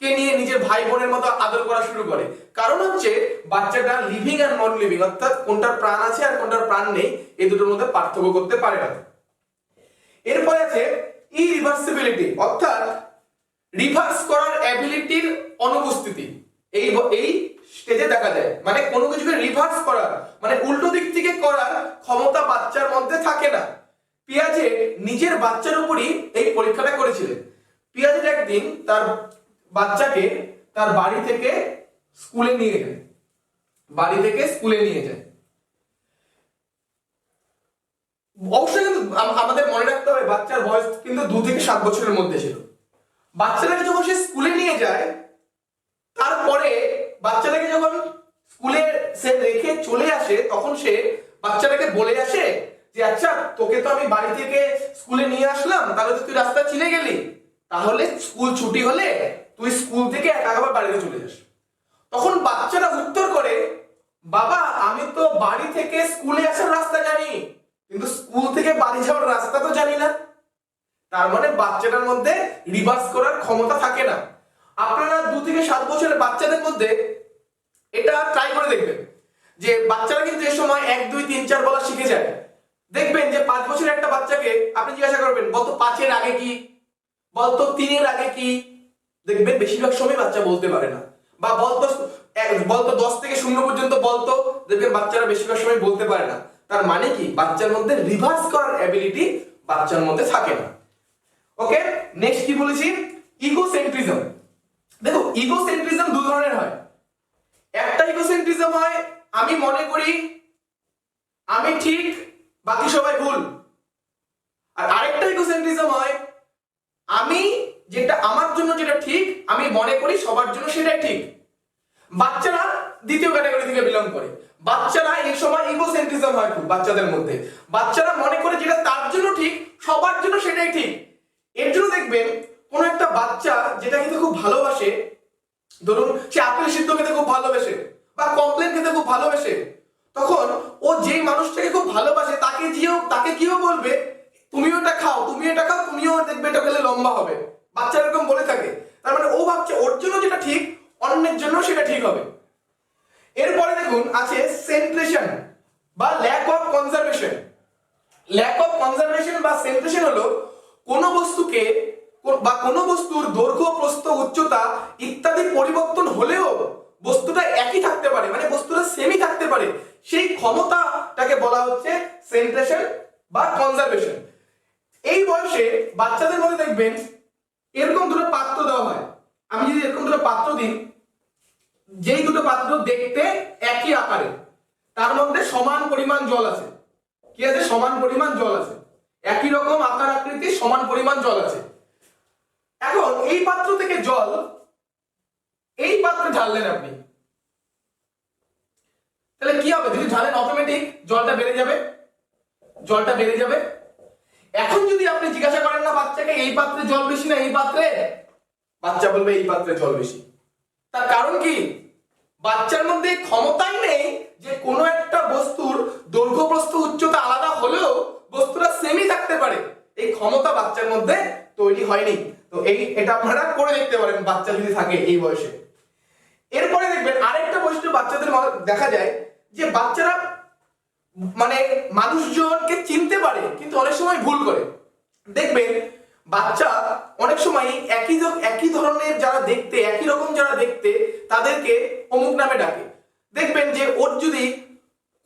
কে নিয়ে নিজের ভাই বোনের মতো আদর করা শুরু করে। কারণ হচ্ছে বাচ্চাটা লিভিং আর নন লিভিং, অর্থাৎ কোনটার প্রাণ আছে আর কোনটার প্রাণ নেই এই দুটোর মধ্যে পার্থক্য করতে পারে না। এরপরে আছে ইরিভার্সিবিলিটি, অর্থাৎ রিভার্স করার অ্যাবিলিটির অনুপস্থিতি এই স্টেজে দেখা যায়। মানে কোনো কিছুকে রিভার্স করার মানে উল্টো দিক থেকে করার ক্ষমতা বাচ্চার মধ্যে থাকে না। পিয়াজেট নিজের বাচ্চার উপরই এই পরীক্ষাটা করেছিলেন। পিয়াজেট একদিন তার বাচ্চাকে তার বাড়ি থেকে স্কুলে নিয়ে যায়, অবশ্যই কিন্তু আমাদের মনে রাখতে হবে বাচ্চার বয়স কিন্তু 2 থেকে 7 বছরের মধ্যে ছিল। বাচ্চাটাকে যখন সে স্কুলে নিয়ে যায়, তারপরে বাচ্চাটাকে যখন স্কুলে সে রেখে চলে আসে, তখন সে বাচ্চাটাকে বলে আসে যে আচ্ছা তোকে তো আমি বাড়ি থেকে স্কুলে নিয়ে আসলাম, তাহলে তো তুই রাস্তা চিনে গেলি, তাহলে স্কুল ছুটি হলে তুই স্কুল থেকে একা আবার বাড়িতে চলে যাস। তখন বাচ্চাটা উত্তর করে, বাবা আমি তো বাড়ি থেকে স্কুলে আসার রাস্তা জানি, কিন্তু স্কুল থেকে বাড়ি যাওয়ার রাস্তা তো জানি না। তার মানে বাচ্চাটার মধ্যে রিভার্স করার ক্ষমতা থাকে না। আপনারা 2 থেকে 7 বছরের বাচ্চাদের মধ্যে এটা ট্রাই করে দেখবেন, যে বাচ্চারা কিন্তু এই সময় 1 2 3 4 বলা শিখে যায়। দেখবেন যে 5 বছরের একটা বাচ্চাকে আপনি জিজ্ঞাসা করবেন বলতো 5 এর আগে কি, বলতো 3 এর আগে কি, দেখবেন বেশিরভাগ সময় বাচ্চা বলতে পারে না। বা বলতো 10 থেকে 0 পর্যন্ত বলতো, দেখবেন বাচ্চারা বেশিরভাগ সময় বলতে পারে না। তার মানে কি বাচ্চার মধ্যে রিভার্স করার অ্যাবিলিটি বাচ্চার মধ্যে থাকে না। ওকে, নেক্সট কি বলেছি? ইগোসেন্ট্রিজম। দেখো ইগোসেন্ট্রিজম 2 ধরনের হয়। একটা ইগোসেন্ট্রিজম হয় আমি মনে করি আমি ঠিক বাকি সবাই ভুল, আর আরেকটা ইগোসেন্ট্রিজম হয় আমি যেটা আমার জন্য যেটা ঠিক আমি মনে করি সবার জন্য সেটাই ঠিক। বাচ্চারা দ্বিতীয় ক্যাটাগরি থেকে বিলং করে। বাচ্চারা এই সময় ইগোসেন্ট্রিজম হয় খুব বাচ্চাদের মধ্যে। বাচ্চারা মনে করে যেটা তার জন্য ঠিক, সবার জন্য সেটাই ঠিক। এর জন্য দেখবেন কোন একটা বাচ্চা যেটা খেতে খুব ভালোবাসে, ধরুন সে আপেল সিদ্ধ খেতে খুব ভালোবাসে বা কমপ্লেন খেতে খুব ভালোবাসে, তখন ও যেই মানুষটাকে খুব ভালোবাসে তাকে কিও বলবে তুমিও এটা খাও, তুমিও দেখবে এটা খেলে লম্বা হবে। বাচ্চা এরকম বলে থাকে, তার মানে ও ভাবছে ওর জন্য যেটা ঠিক অন্যের জন্য সেটা ঠিক হবে। এরপরে দেখুন আছে সেন্ট্রেশন বা lack of conservation. Lack of conservation বা সেন্ট্রেশন হলো কোনো বস্তুকে বা কোনো বস্তুর দৈর্ঘ্য, প্রস্থ, উচ্চতা ইত্যাদি পরিবর্তন হলেও বস্তুটা একই থাকতে পারে, মানে বস্তুটা সেমই থাকতে পারে, সেই ক্ষমতাটাকে বলা হচ্ছে সেন্ট্রেশন বা কনজারভেশন। এই বয়সে বাচ্চাদের মধ্যে দেখবেন এরকম দুটো পাত্র দেওয়া হয়। আমি যদি এরকম দুটো পাত্র দিই, যেই দুটো পাত্র দেখতে একই আকারে, তার মধ্যে সমান পরিমাণ জল আছে। কি আছে? সমান পরিমাণ জল আছে, একই রকম আকার আকৃতি, সমান পরিমাণ জল আছে। এখন এই পাত্র থেকে জল এই পাত্রে ঢাললেন আপনি, তাহলে কি হবে? যদি ঢালেন অটোমেটিক জলটা বেড়ে যাবে। এখন যদি আপনি জিজ্ঞাসা করেন না বাচ্চাকে এই পাত্রে জল বেশি না এই পাত্রে, বাচ্চা বলবে এই পাত্রে জল বেশি। তার কারণ কি? বাচ্চার মধ্যে ক্ষমতাই নেই যে কোনো একটা বস্তুর দৈর্ঘ্য, প্রস্থ, উচ্চতা আলাদা হলেও বস্তুটা সেমই থাকতে পারে, এই ক্ষমতা বাচ্চার মধ্যে তৈরি হয়নি। তো এটা আপনারা করে দেখতে পারেন বাচ্চা যদি থাকে এই বয়সে। এরপরে দেখবেন আরেকটা বৈশিষ্ট্য বাচ্চাদের দেখা যায় যে বাচ্চারা মানে মানুষজনকে চিনতে পারে কিন্তু অনেক সময় ভুল করে। দেখবেন বাচ্চা অনেক সময় একই ধরনের যারা দেখতে, একই রকম যারা দেখতে তাদেরকে অমুক নামে ডাকে। দেখবেন যে ওর যদি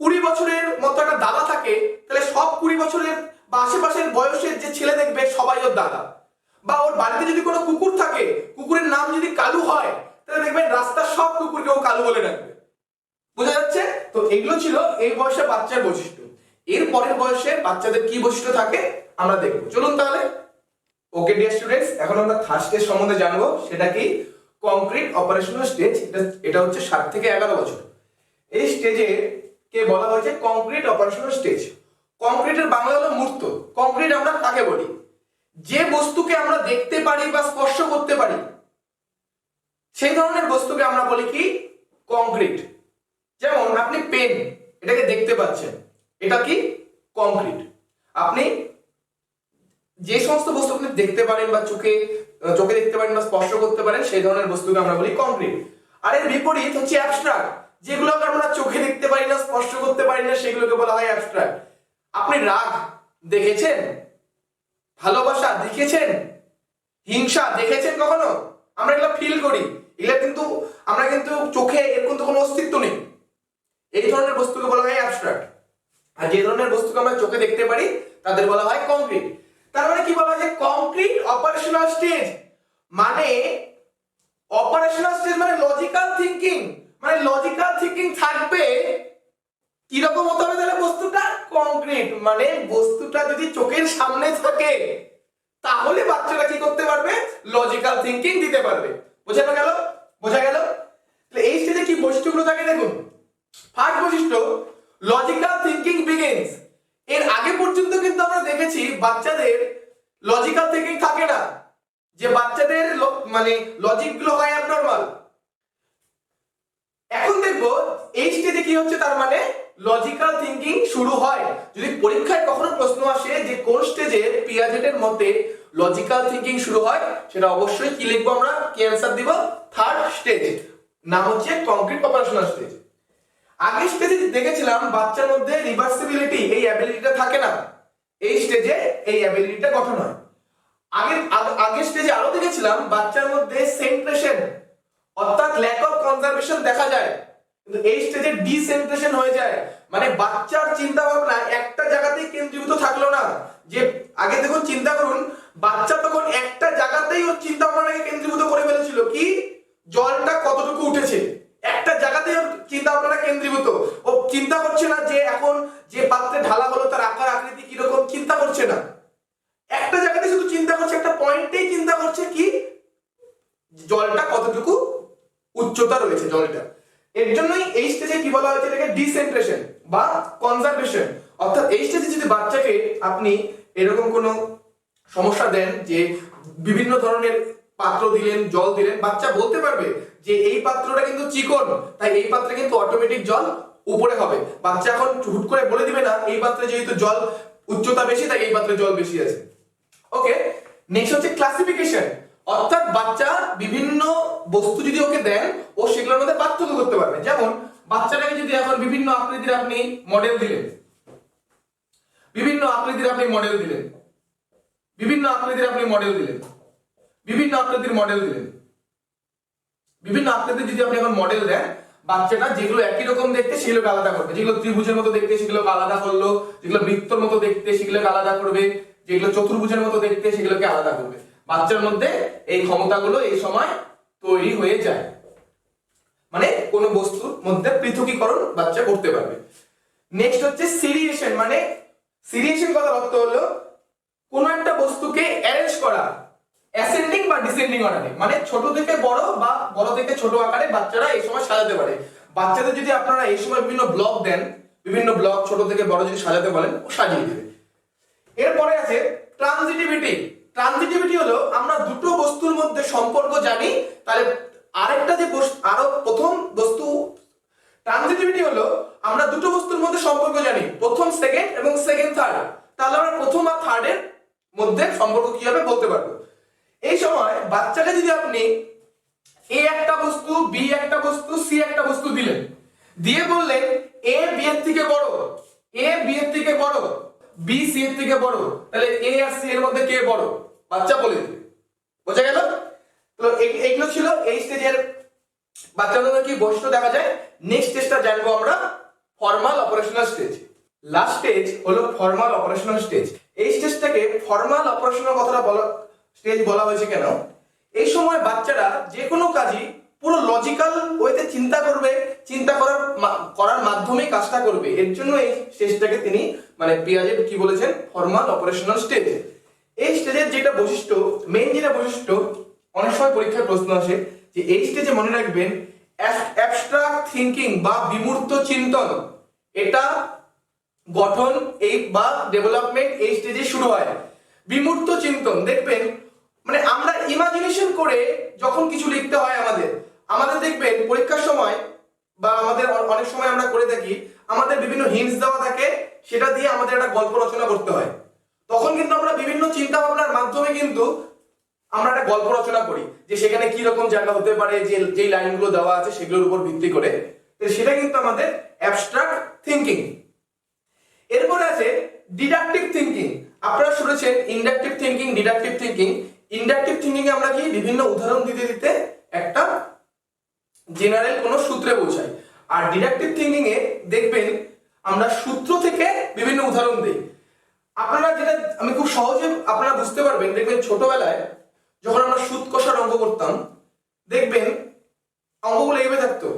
20 বছরের মতো একটা দাদা থাকে, তাহলে সব 20 বছরের বা আশেপাশের বয়সের যে ছেলে দেখবে সবাই ওর দাদা। বা ওর বাড়িতে যদি কোনো কুকুর থাকে, কুকুরের নাম যদি কালু হয়, তাহলে দেখবেন রাস্তার সব কুকুরকে ও কালু বলে ডাকবে। বোঝা যাচ্ছে? তো এগুলো ছিল এই বয়সে বাচ্চার বৈশিষ্ট্য। এর পরের বয়সে বাচ্চাদের কি বৈশিষ্ট্য থাকে আমরা দেখবো। চলুন তাহলে। ওকে ডিয়ার স্টুডেন্টস, এখন আমরা থার্ড স্টেজ সম্বন্ধে জানবো। সেটা কি? Concrete operational stage. এটা হচ্ছে 7 থেকে 11 বছর। এই স্টেজে কে বলা হয়েছে কংক্রিট অপারেশনাল স্টেজ। কংক্রিটের বাংলা হলো মূর্ত। কংক্রিট আমরা কাকে বলি? যে বস্তুকে আমরা দেখতে পারি বা স্পর্শ করতে পারি, সেই ধরনের বস্তুকে আমরা বলি কি? কংক্রিট। যেমন আপনি পেন, এটাকে দেখতে পাচ্ছেন, এটা কি? কংক্রিট। আপনি যে সমস্ত বস্তু আপনি দেখতে পারেন বা চোখে দেখতে পারেন বা স্পর্শ করতে পারেন, সেই ধরনের বস্তুকে আমরা বলি কংক্রিট। আর এর বিপরীত হচ্ছে অ্যাবস্ট্রাক্ট। যেগুলোকে আমরা চোখে দেখতে পারি না, স্পর্শ করতে পারি না, সেগুলোকে বলা হয় অ্যাবস্ট্রাক্ট। আপনি রাগ দেখেছেন? ভালোবাসা দেখেছেন? হিংসা দেখেছেন কখনো? আমরা এগুলো ফিল করি, এগুলো কিন্তু আমরা কিন্তু চোখে এর কিন্তু কোনো অস্তিত্ব নেই। এই ধরনের বস্তুকে বলা হয় অ্যাবস্ট্রাক্ট। আর যে ধরনের বস্তুকে আমরা চোখে দেখতে পারি তাদের বলা হয় কংক্রিট। তার মানে কি বলা হয়? কংক্রিট অপারেশনাল স্টেজ মানে অপারেশনাল স্টেজ মানে লজিক্যাল থিংকিং। মানে লজিক্যাল থিংকিং থাকবে। কিরকম হতে হবে তাহলে বস্তুটা? কংক্রিট। মানে বস্তুটা যদি চোখের সামনে থাকে তাহলে বাচ্চারা কি করতে পারবে? লজিক্যাল থিংকিং দিতে পারবে। বোঝা গেল? তাহলে এই স্টেজে কি বৈশিষ্ট্যগুলো থাকে দেখুন। ফার্স্ট বৈশিষ্ট্য, লজিক্যাল থিংকিং বিগিনস। এর আগে পর্যন্ত কিন্তু আমরা দেখেছি বাচ্চাদের লজিক্যাল থিংকিং থাকে না, যে বাচ্চাদের মানে লজিক গুলো হয় অ্যাবনরমাল। এখন দেখবো এই স্টেজে কি হচ্ছে, তার মানে লজিক্যাল থিংকিং শুরু হয়। যদি পরীক্ষায় কখনো প্রশ্ন আসে যে কোন স্টেজে পিয়াজেটের মতে লজিক্যাল থিংকিং শুরু হয়, সেটা অবশ্যই কি লিখবো আমরা? কি অ্যানসার দিব? থার্ড স্টেজ, নাম হচ্ছে কংক্রিট অপারেশনাল স্টেজ। আগের স্টেজে দেখেছিলাম বাচ্চার মধ্যে রিভার্সিবিলিটি, এই অ্যাবিলিটিটা থাকে না। এই স্টেজে এই অ্যাবিলিটিটা গঠন হয়। আগের স্টেজে আরো দেখেছিলাম বাচ্চার মধ্যে সেন্ট্রেশন অর্থাৎ ল্যাক অফ কনজারভেশন দেখা যায়, কিন্তু এই স্টেজে ডিসেন্ট্রেশন হয়ে যায়। মানে বাচ্চার চিন্তা ভাবনা একটা জায়গাতেই কেন্দ্রীভূত থাকলো না। যে আগে দেখুন, চিন্তা করুন, বাচ্চা তখন একটা জায়গাতেই ওর চিন্তা ভাবনাকে কেন্দ্রীভূত করে ফেলেছিল। কি? জলটা কতটুকু উঠেছে, একটা জায়গাতেই ওর চিন্তা ভাবনা কেন্দ্রীভূত। ও চিন্তা করছে না যে এখন যে পাত্রে ঢালা হলো তার আকার আকৃতি কিরকম, চিন্তা করছে না। একটা জায়গাতে শুধু চিন্তা করছে, একটা পয়েন্টেই চিন্তা করছে কি? জলটা কতটুকু উচ্চতা রয়েছে জলটা। এর জন্যই এই স্টেজে কি বলা হয়েছে, এটাকে ডিসেন্ট্রেশন বা কনজারভেশন। অর্থাৎ এই স্টেজে যদি বাচ্চাকে আপনি এরকম কোনো সমস্যা দেন যে বিভিন্ন ধরনের পাত্র দিলেন, জল দিলেন, বাচ্চা বলতে পারবে যে এই পাত্রটা কিন্তু চিকন, তাই এই পাত্রে কিন্তু অটোমেটিক জল উপরে হবে। বাচ্চা এখন হুট করে বলে দিবে না এই পাত্রে যেহেতু জল উচ্চতা বেশি তাই এই পাত্রে জল বেশি আছে। ওকে, নেক্সট হচ্ছে ক্লাসিফিকেশন। অর্থাৎ বাচ্চা বিভিন্ন বস্তু যদি ওকে দেন ও সেগুলোর মধ্যে পার্থক্য করতে পারবে। যেমন বাচ্চাটাকে যদি এখন বিভিন্ন আকৃতির আপনি মডেল দিলেন, বিভিন্ন আকৃতির আপনি মডেল দিলেন, বিভিন্ন আকৃতির আপনি মডেল দিলেন, বিভিন্ন আকৃতির মডেল দিলেন, বিভিন্ন আকৃতির যদি আপনি এখন মডেল দেন, বাচ্চাটা যেগুলো একই রকম দেখতে সেগুলোকে আলাদা করবে, যেগুলো ত্রিভুজের মতো দেখতে সেগুলোকে আলাদা করলো, যেগুলো বৃত্তর মতো দেখতে সেগুলোকে আলাদা করবে, যেগুলো চতুর্ভুজের মতো দেখতে সেগুলোকে আলাদা করবে। বাচ্চার মধ্যে এই ক্ষমতাগুলো এই সময় তৈরি হয়ে যায়, মানে কোন বস্তুর মধ্যে পৃথকীকরণ বাচ্চা করতে পারবে। নেক্সট হচ্ছে সিরিয়েশন। মানে সিরিয়েশন কথার অর্থ হলো কোন একটা বস্তুকে অ্যারেঞ্জ করা অ্যাসেন্ডিং বা ডিসেন্ডিং অর্ডারে, মানে ছোট থেকে বড় বা বড় থেকে ছোট আকারে বাচ্চারা এই সময় সাজাতে পারে। বাচ্চাদের যদি আপনারা এই সময় বিভিন্ন ব্লক দেন, বিভিন্ন ব্লক ছোট থেকে বড় যদি সাজাতে বলেন ও সাজিয়ে দেবে। এরপরে আছে ট্রানজিটিভিটি। ট্রানজিটিভিটি হলো আমরা দুটো বস্তুর মধ্যে সম্পর্ক জানি, তাহলে আরেকটা যে আরো প্রথম বস্তু। ট্রানজিটিভিটি হলো আমরা দুটো বস্তুর মধ্যে সম্পর্ক জানি, প্রথম সেকেন্ড এবং সেকেন্ড থার্ড, তাহলে আমরা প্রথম আর থার্ডের মধ্যে সম্পর্ক কি হবে বলতে পারবো। এই সময় বাচ্চাকে যদি আপনি এ একটা বস্তু, বি একটা বস্তু, সি একটা বস্তু দিলেন, দিয়ে বললেন এ বি এর থেকে বড়, এ বি এর থেকে বড়, বি সি এর থেকে বড়, তাহলে এ আর সি এর মধ্যে কে বড় বাচ্চা বলে দিবে। বোঝা গেল? তো এইগুলো ছিল এই স্টেজের বাচ্চাদের কি বৈশিষ্ট্য দেখা যায়। নেক্সট স্টেজটা জানবো আমরা formal operational stage. Last stage হলো ফর্মাল অপারেশনাল স্টেজ। এই স্টেজটাকে ফর্মাল অপারেশনাল কথাটা বলা স্টেজ বলা হয়েছে কেন, এই সময় বাচ্চারা যে কোনো কাজই পুরো লজিক্যাল ওয়েতে চিন্তা করবে, চিন্তা করার মাধ্যমে কাজটা করবে। এর জন্য এই স্টেজটাকে তিনি মানে পিয়াজেট কি বলেছেন, ফর্মাল অপারেশনাল স্টেজ। এই স্টেজের যেটা বৈশিষ্ট্য, মেইন যেটা বৈশিষ্ট্য, অনেক সময় পরীক্ষায় প্রশ্ন আসে যে এই স্টেজে মনে রাখবেন অ্যাবস্ট্রাক্ট থিংকিং বা বিমূর্ত চিন্তন, এটা গঠন এই বা ডেভেলপমেন্ট এই স্টেজে শুরু হয়। বিমূর্ত চিন্তন দেখবেন মানে আমরা ইমাজিনেশন করে যখন কিছু লিখতে হয় আমাদের দেখবেন পরীক্ষার সময় বা আমাদের অনেক সময় আমরা করে থাকি, আমাদের বিভিন্ন হিন্টস দেওয়া থাকে, সেটা দিয়ে আমাদের একটা গল্প রচনা করতে হয়। তখন কিন্তু আমরা বিভিন্ন চিন্তা ভাবনার মাধ্যমে কিন্তু আমরা একটা গল্প রচনা করি যে সেখানে কি রকম জায়গা হতে পারে, যে লাইনগুলো দেওয়া আছে সেগুলোর উপর ভিত্তি করে, সেটা কিন্তু আমাদের অ্যাবস্ট্রাক্ট থিংকিং। এরপরে আছে ডিডাকটিভ থিংকিং। আপনারা শুনেছেন inductive thinking, deductive thinking. Inductive thinking এ আমরা কি বিভিন্ন উদাহরণ দিতে দিতে একটা জেনারেল কোনো সূত্রে পৌঁছাই, আর ডিডাকটিভ থিংকিং এ দেখবেন আমরা সূত্র থেকে বিভিন্ন উদাহরণ দিই। আপনারা যেটা আমি খুব সহজে আপনারা বুঝতে পারবেন, দেখবেন ছোটবেলায় যখন আমরা সুদ কষার অঙ্ক করতাম, দেখবেন অঙ্কগুলো এইভাবে থাকতো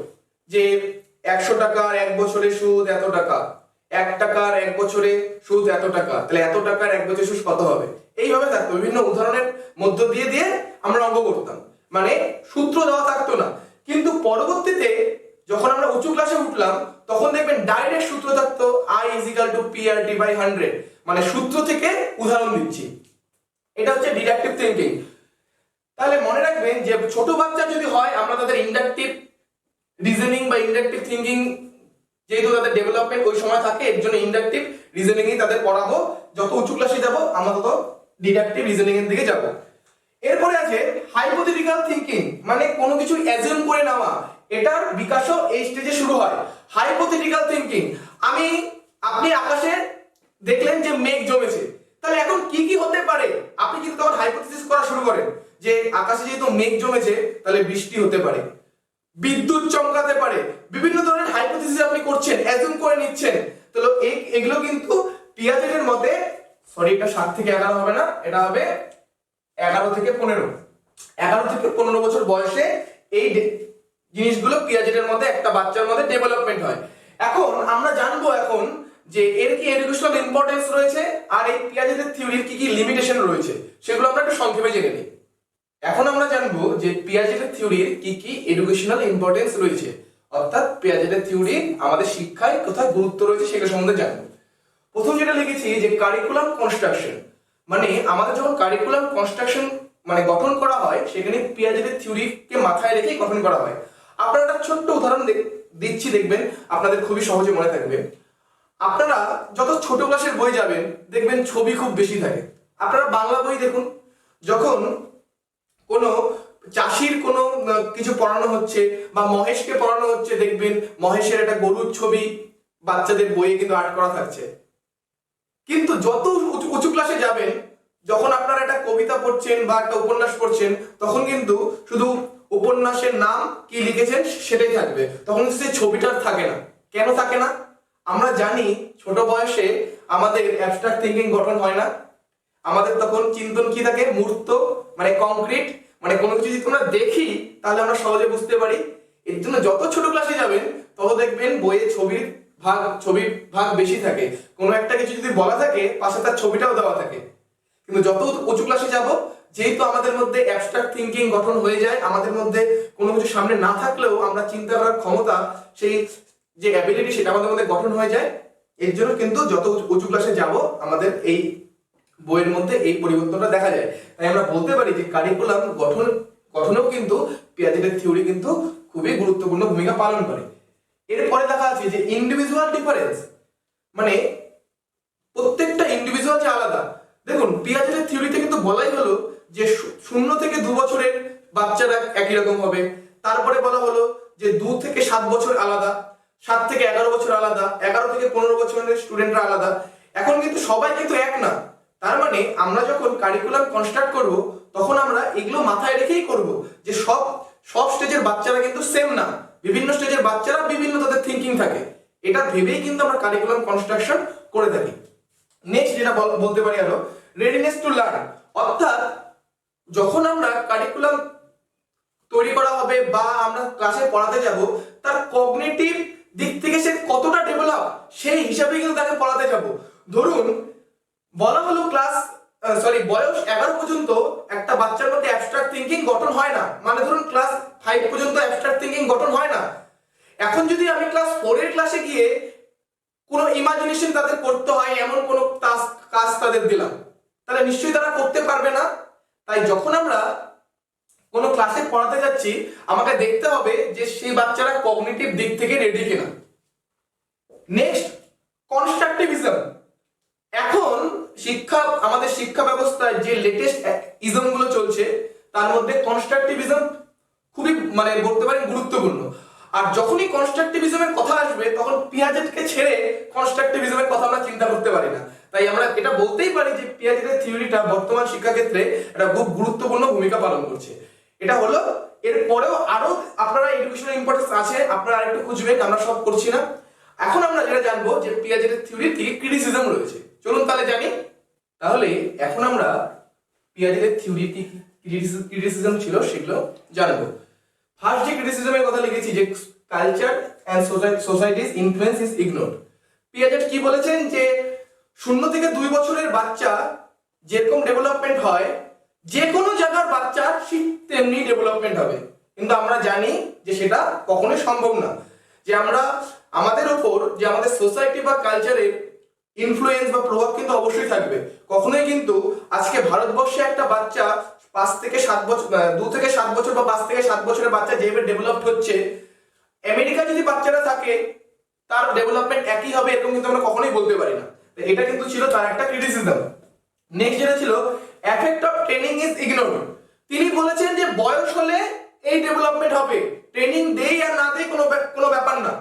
যে 100 টাকার 1 বছরে সুদ এত টাকা, 1 টাকার 1 বছরে সুদ এত টাকা, তাহলে এত টাকার 1 বছরে সুদ কত হবে, এইভাবে থাকতো। বিভিন্ন উদাহরণের মধ্য দিয়ে দিয়ে আমরা অঙ্ক করতাম, মানে সূত্র দেওয়া থাকতো না। কিন্তু পরবর্তীতে যখন আমরা উঁচু ক্লাসে উঠলাম তখন দেখবেন ডাইরেক্ট সূত্র থাকতো I = PRT/100, মানে সূত্র থেকে উদাহরণ দিচ্ছি। এটা হচ্ছে ডিডাকটিভ থিংকিং। তাহলে মনে রাখবেন যে ছোট বাচ্চা যদি হয় আমরা তাদের ইন্ডাকটিভ রিজনিং বা ইন্ডাকটিভ থিংকিং, যেহেতু তাদের ডেভেলপমেন্ট ওই সময় থাকে, এর জন্য ইন্ডাকটিভ রিজনিং ই তাদের পড়াবো। যত উঁচু ক্লাসে যাব আমরা তত ডিডাকটিভ রিজনিং এর দিকে যাব। এরপরে আছে হাইপোথেটিক্যাল থিংকিং, মানে কোনো কিছু অ্যাজিউম করে নেওয়া, এটার বিকাশও এই স্টেজে শুরু হয়। হাইপোথেটিক্যাল থিংকিং, আপনি আকাশে দেখলেন যে মেঘ জমেছে, তাহলে এখন কি কি হতে পারে, আপনি কিন্তু তখন হাইপোথেসিস করা শুরু করেন যে আকাশে যেহেতু মেঘ জমেছে তাহলে বৃষ্টি হতে পারে, বিদ্যুৎ চমকাতে পারে, বিভিন্ন ধরনের হাইপোথেসিস আপনি করছেন, অ্যাজিউম করে নিচ্ছেন। তাহলে এগুলো কিন্তু পিয়াজেটের মতে, সরি এটা 7 থেকে 11 হবে না, এটা হবে 11 থেকে 15, 11 থেকে 15 বছর বয়সে এই জিনিসগুলো পিয়াজেটের মধ্যে একটা বাচ্চার মধ্যে ডেভেলপমেন্ট হয়। এখন আমরা জানবো এখন যে এর কি এডুকেশনাল ইম্পর্টেন্স রয়েছে আর এই পিয়াজেটের থিওরির কি কি লিমিটেশন রয়েছে, সেগুলো আমরা একটু সংক্ষেপে জেনে নিই। এখন আমরা জানবো যে পিয়াজেটের থিওরির কি কি এডুকেশনাল ইম্পর্টেন্স রয়েছে, অর্থাৎ পিয়াজেটের থিওরি আমাদের শিক্ষায় কোথায় গুরুত্ব রয়েছে সেগুলো সম্বন্ধে জানবো। প্রথম যেটা লিখেছি যে কারিকুলাম কনস্ট্রাকশন, মানে আমাদের যখন কারিকুলাম কনস্ট্রাকশন মানে গঠন করা হয় সেখানে পিয়াজেটের থিওরিকে মাথায় রেখেই গঠন করা হয়। আপনারা একটা ছোট্ট উদাহরণ দিচ্ছি, দেখবেন আপনাদের খুবই সহজে মনে থাকবে। আপনারা যত ছোট ক্লাসের বই যাবেন দেখবেন ছবি খুব বেশি থাকে। আপনারা বাংলা বই দেখুন, যখন কোনো চাষির কোনো কিছু পড়ানো হচ্ছে বা মহেশকে পড়ানো হচ্ছে, দেখবেন মহেশের একটা গরুর ছবি বাচ্চাদের বইয়ে কিন্তু আর্ট করা থাকছে। কিন্তু যত উঁচু ক্লাসে যাবেন, যখন আপনারা একটা কবিতা পড়ছেন বা একটা উপন্যাস পড়ছেন, তখন কিন্তু শুধু উপন্যাসের নাম কি লিখেছেন সেটাই থাকবে, তখন সেই ছবিটা থাকে না। কেন থাকে না? আমরা জানি ছোট বয়সে আমাদের অ্যাবস্ট্রাক্ট থিঙ্কিং গঠন হয় না, আমাদের তখন চিন্তন কি থাকে, মূর্ত মানে কংক্রিট, মানে কোনো কিছু যদি আমরা দেখি তাহলে আমরা সহজে বুঝতে পারি। এর জন্য যত ছোট ক্লাসে যাবেন তত দেখবেন বইয়ে ছবির ভাগ বেশি থাকে। কোনো একটা কিছু যদি বলা থাকে পাশে তার ছবিটাও দেওয়া থাকে। কিন্তু যত উঁচু ক্লাসে যাব, যেহেতু আমাদের মধ্যে অ্যাবস্ট্রাক্ট থিঙ্কিং গঠন হয়ে যায়, আমাদের মধ্যে কোনো কিছু সামনে না থাকলেও আমরা চিন্তা করার ক্ষমতা, সেই যে অ্যাবিলিটি সেটা আমাদের মধ্যে গঠন হয়ে যায়। এর জন্য কিন্তু যত উঁচু ক্লাসে যাব আমাদের এই বইয়ের মধ্যে এই পরিবর্তনটা দেখা যায়। তাই আমরা বলতে পারি যে কারিকুলাম গঠনেও কিন্তু পিয়াজেটের থিওরি কিন্তু খুবই গুরুত্বপূর্ণ ভূমিকা পালন করে। এরপরে দেখা আছে যে ইন্ডিভিজুয়াল ডিফারেন্স, মানে প্রত্যেকটা ইন্ডিভিজুয়াল যে আলাদা। দেখুন পিয়াজেটের থিওরিতে কিন্তু বলাই হলো যে 0 থেকে 2 বছরের বাচ্চারা একই রকম হবে। তারপরে বলা হলো যে 2 থেকে 7 বছর আলাদা, 7 থেকে 11 বছর আলাদা, 11 থেকে 15 বছরের স্টুডেন্টরা আলাদা। এখন কিন্তু সবাই কিন্তু এক না। তার মানে আমরা যখন কারিকুলাম কনস্ট্রাক্ট করব তখন আমরা এগুলো মাথায় রেখেই করব যে সব স্টেজের বাচ্চারা কিন্তু সেম না, বিভিন্ন স্টেজের বাচ্চারা বিভিন্ন তাদের থিঙ্কিং থাকে। এটা ভেবেই কিন্তু আমরা কারিকুলাম কনস্ট্রাকশন করে থাকি। নেক্সট যেটা বলতে পারি আরো, রেডিনেস টু লার্ন, অর্থাৎ যখন আমরা কারিকুলাম তৈরি করা হবে বা আমরা ক্লাসে পড়াতে যাব, তার কগনিটিভ দিক থেকে সে কতটা ডেভেলপ সেই হিসাবে কিন্তু তাকে পড়াতে যাব। ধরুন বলা হলো বয়স 11 পর্যন্ত একটা বাচ্চার মধ্যে অ্যাবস্ট্রাক্ট থিঙ্কিং গঠন হয় না, মানে ধরুন ক্লাস 5 পর্যন্ত অ্যাবস্ট্রাক্ট থিঙ্কিং গঠন হয় না। এখন যদি আমি ক্লাস 4 এর ক্লাসে গিয়ে কোনো ইমাজিনেশন তাদের করতে হয় এমন কোনো কাজ তাদের দিলাম, তাহলে নিশ্চয়ই তারা করতে পারবে না। তাই যখন আমরা কোনো ক্লাসে পড়াতে যাচ্ছি আমাকে দেখতে হবে যে সেই বাচ্চারা কগনিটিভ দিক থেকে রেডি কিনা। নেক্সট কনস্ট্রাকটিভিজম, এখন আমাদের শিক্ষা ব্যবস্থায় যে লেটেস্ট ইজম গুলো চলছে তার মধ্যে কনস্ট্রাকটিভিজম খুবই মানে বলতে পারেন গুরুত্বপূর্ণ। আর যখনই কনস্ট্রাকটিভিজমের কথা আসবে তখন পিয়াজেটকে ছেড়ে কনস্ট্রাকটিভিজমের কথা আমরা চিন্তা করতে পারি না। তাই আমরা এটা বলতেই পারি যে পিয়াজেটের থিওরিটা বর্তমান শিক্ষাক্ষেত্রে একটা খুব গুরুত্বপূর্ণ ভূমিকা পালন করছে। এটা হলো, এর পরেও আরো আপনারা এডুকেশনাল ইম্পর্টেন্স আছে, আপনারা আরেকটু খুঁজবেন, আমরা সব করছি না। এখন আমরা যেটা জানবো যে পিয়াজেটের থিওরির কি ক্রিটিসিজম রয়েছে, চলুন তাহলে জানি। তাহলে এখন আমরা পিয়াজেটের থিওরির কি ক্রিটিসিজম ছিল সেগুলো জানবো। ফার্স্ট যে ক্রিটিসিজমের কথা লিখেছি যে culture and societies influence is ignored. Piaget কি বলেছেন যে 0 থেকে 2 বছরের বাচ্চা যেরকম ডেভেলপমেন্ট হয় যে কোনো জায়গার বাচ্চার ঠিক তেমনি ডেভেলপমেন্ট হবে, কিন্তু আমরা জানি যে সেটা কখনোই সম্ভব না। যে আমরা আমাদের উপর যে আমাদের সোসাইটি বা কালচারের ইনফ্লুয়েন্স বা প্রভাব কিন্তু অবশ্যই থাকবে। কখনোই কিন্তু আজকে ভারতবর্ষে একটা বাচ্চা 5 থেকে 7 বছর 2 থেকে 7 বছর বা 5 থেকে 7 বছরের বাচ্চা যেভাবে ডেভেলপ হচ্ছে, আমেরিকা যদি বাচ্চারা থাকে তার ডেভেলপমেন্ট একই হবে এরকম কিন্তু আমরা কখনোই বলতে পারি না। এটা কিন্তু ছিল তার একটা ক্রিটিসিজম। নেক্সট যেটা ছিল effect of training is ignored. তিনি বলেছেন যে বয়স হলে এই ডেভেলপমেন্ট হবে, ট্রেনিং দেই আর না দেই কোনো ব্যাপার না।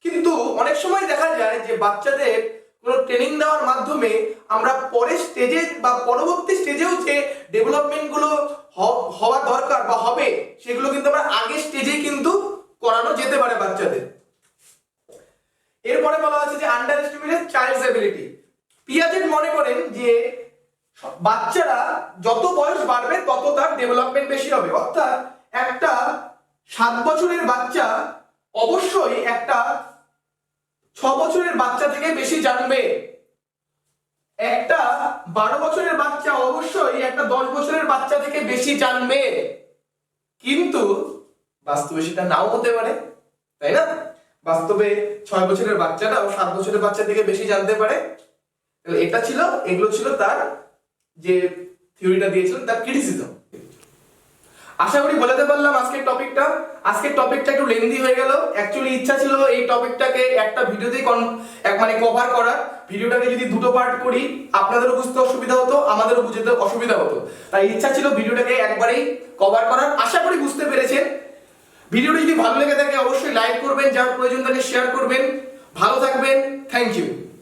কিন্তু অনেক সময় দেখা যায় যে বাচ্চাদের কোনো ট্রেনিং দেওয়ার মাধ্যমে আমরা পরের স্টেজে বা পরবর্তী স্টেজেও যে ডেভেলপমেন্ট গুলো হওয়া দরকার বা হবে সেগুলো কিন্তু আমরা আগের স্টেজেই কিন্তু করানো যেতে পারে বাচ্চাদের। এরপরে বলা আছে যে underestimated child's ability. Piaget মনে করেন যে বাচ্চারা যত বয়স বাড়বে তত তার ডেভেলপমেন্ট বেশি হবে, অর্থাৎ একটা 7 বছরের বাচ্চা অবশ্যই একটা 6 বছরের বাচ্চা থেকে বেশি জানবে। একটা 12 বছরের বাচ্চা অবশ্যই একটা 10 বছরের বাচ্চা থেকে বেশি জানবে, কিন্তু বাস্তবে সেটা নাও হতে পারে, তাই না? বাস্তবে 6 বছরের বাচ্চাটাও 7 বছরের বাচ্চা থেকে বেশি জানতে পারে। এটা ছিল, এগুলো ছিল তার যে থিওরিটা দিয়েছিল, তার ক্রিটিসিজম। আশা করি বোঝাতে পারলাম আজকের টপিকটা একটু লেন্দি হয়ে গেল। অ্যাকচুয়ালি ইচ্ছা ছিল এই টপিকটাকে একটা ভিডিওতেই মানে কভার করার। ভিডিওটাকে যদি দুটো পার্ট করি আপনাদেরও বুঝতে অসুবিধা হতো, আমাদেরও বুঝতে অসুবিধা হতো, তাই ইচ্ছা ছিল ভিডিওটাকে একবারেই কভার করার। আশা করি বুঝতে পেরেছেন। ভিডিওটি যদি ভালো লেগে থাকে অবশ্যই লাইক করবেন, যার প্রয়োজন থাকে শেয়ার করবেন। ভালো থাকবেন, থ্যাংক ইউ।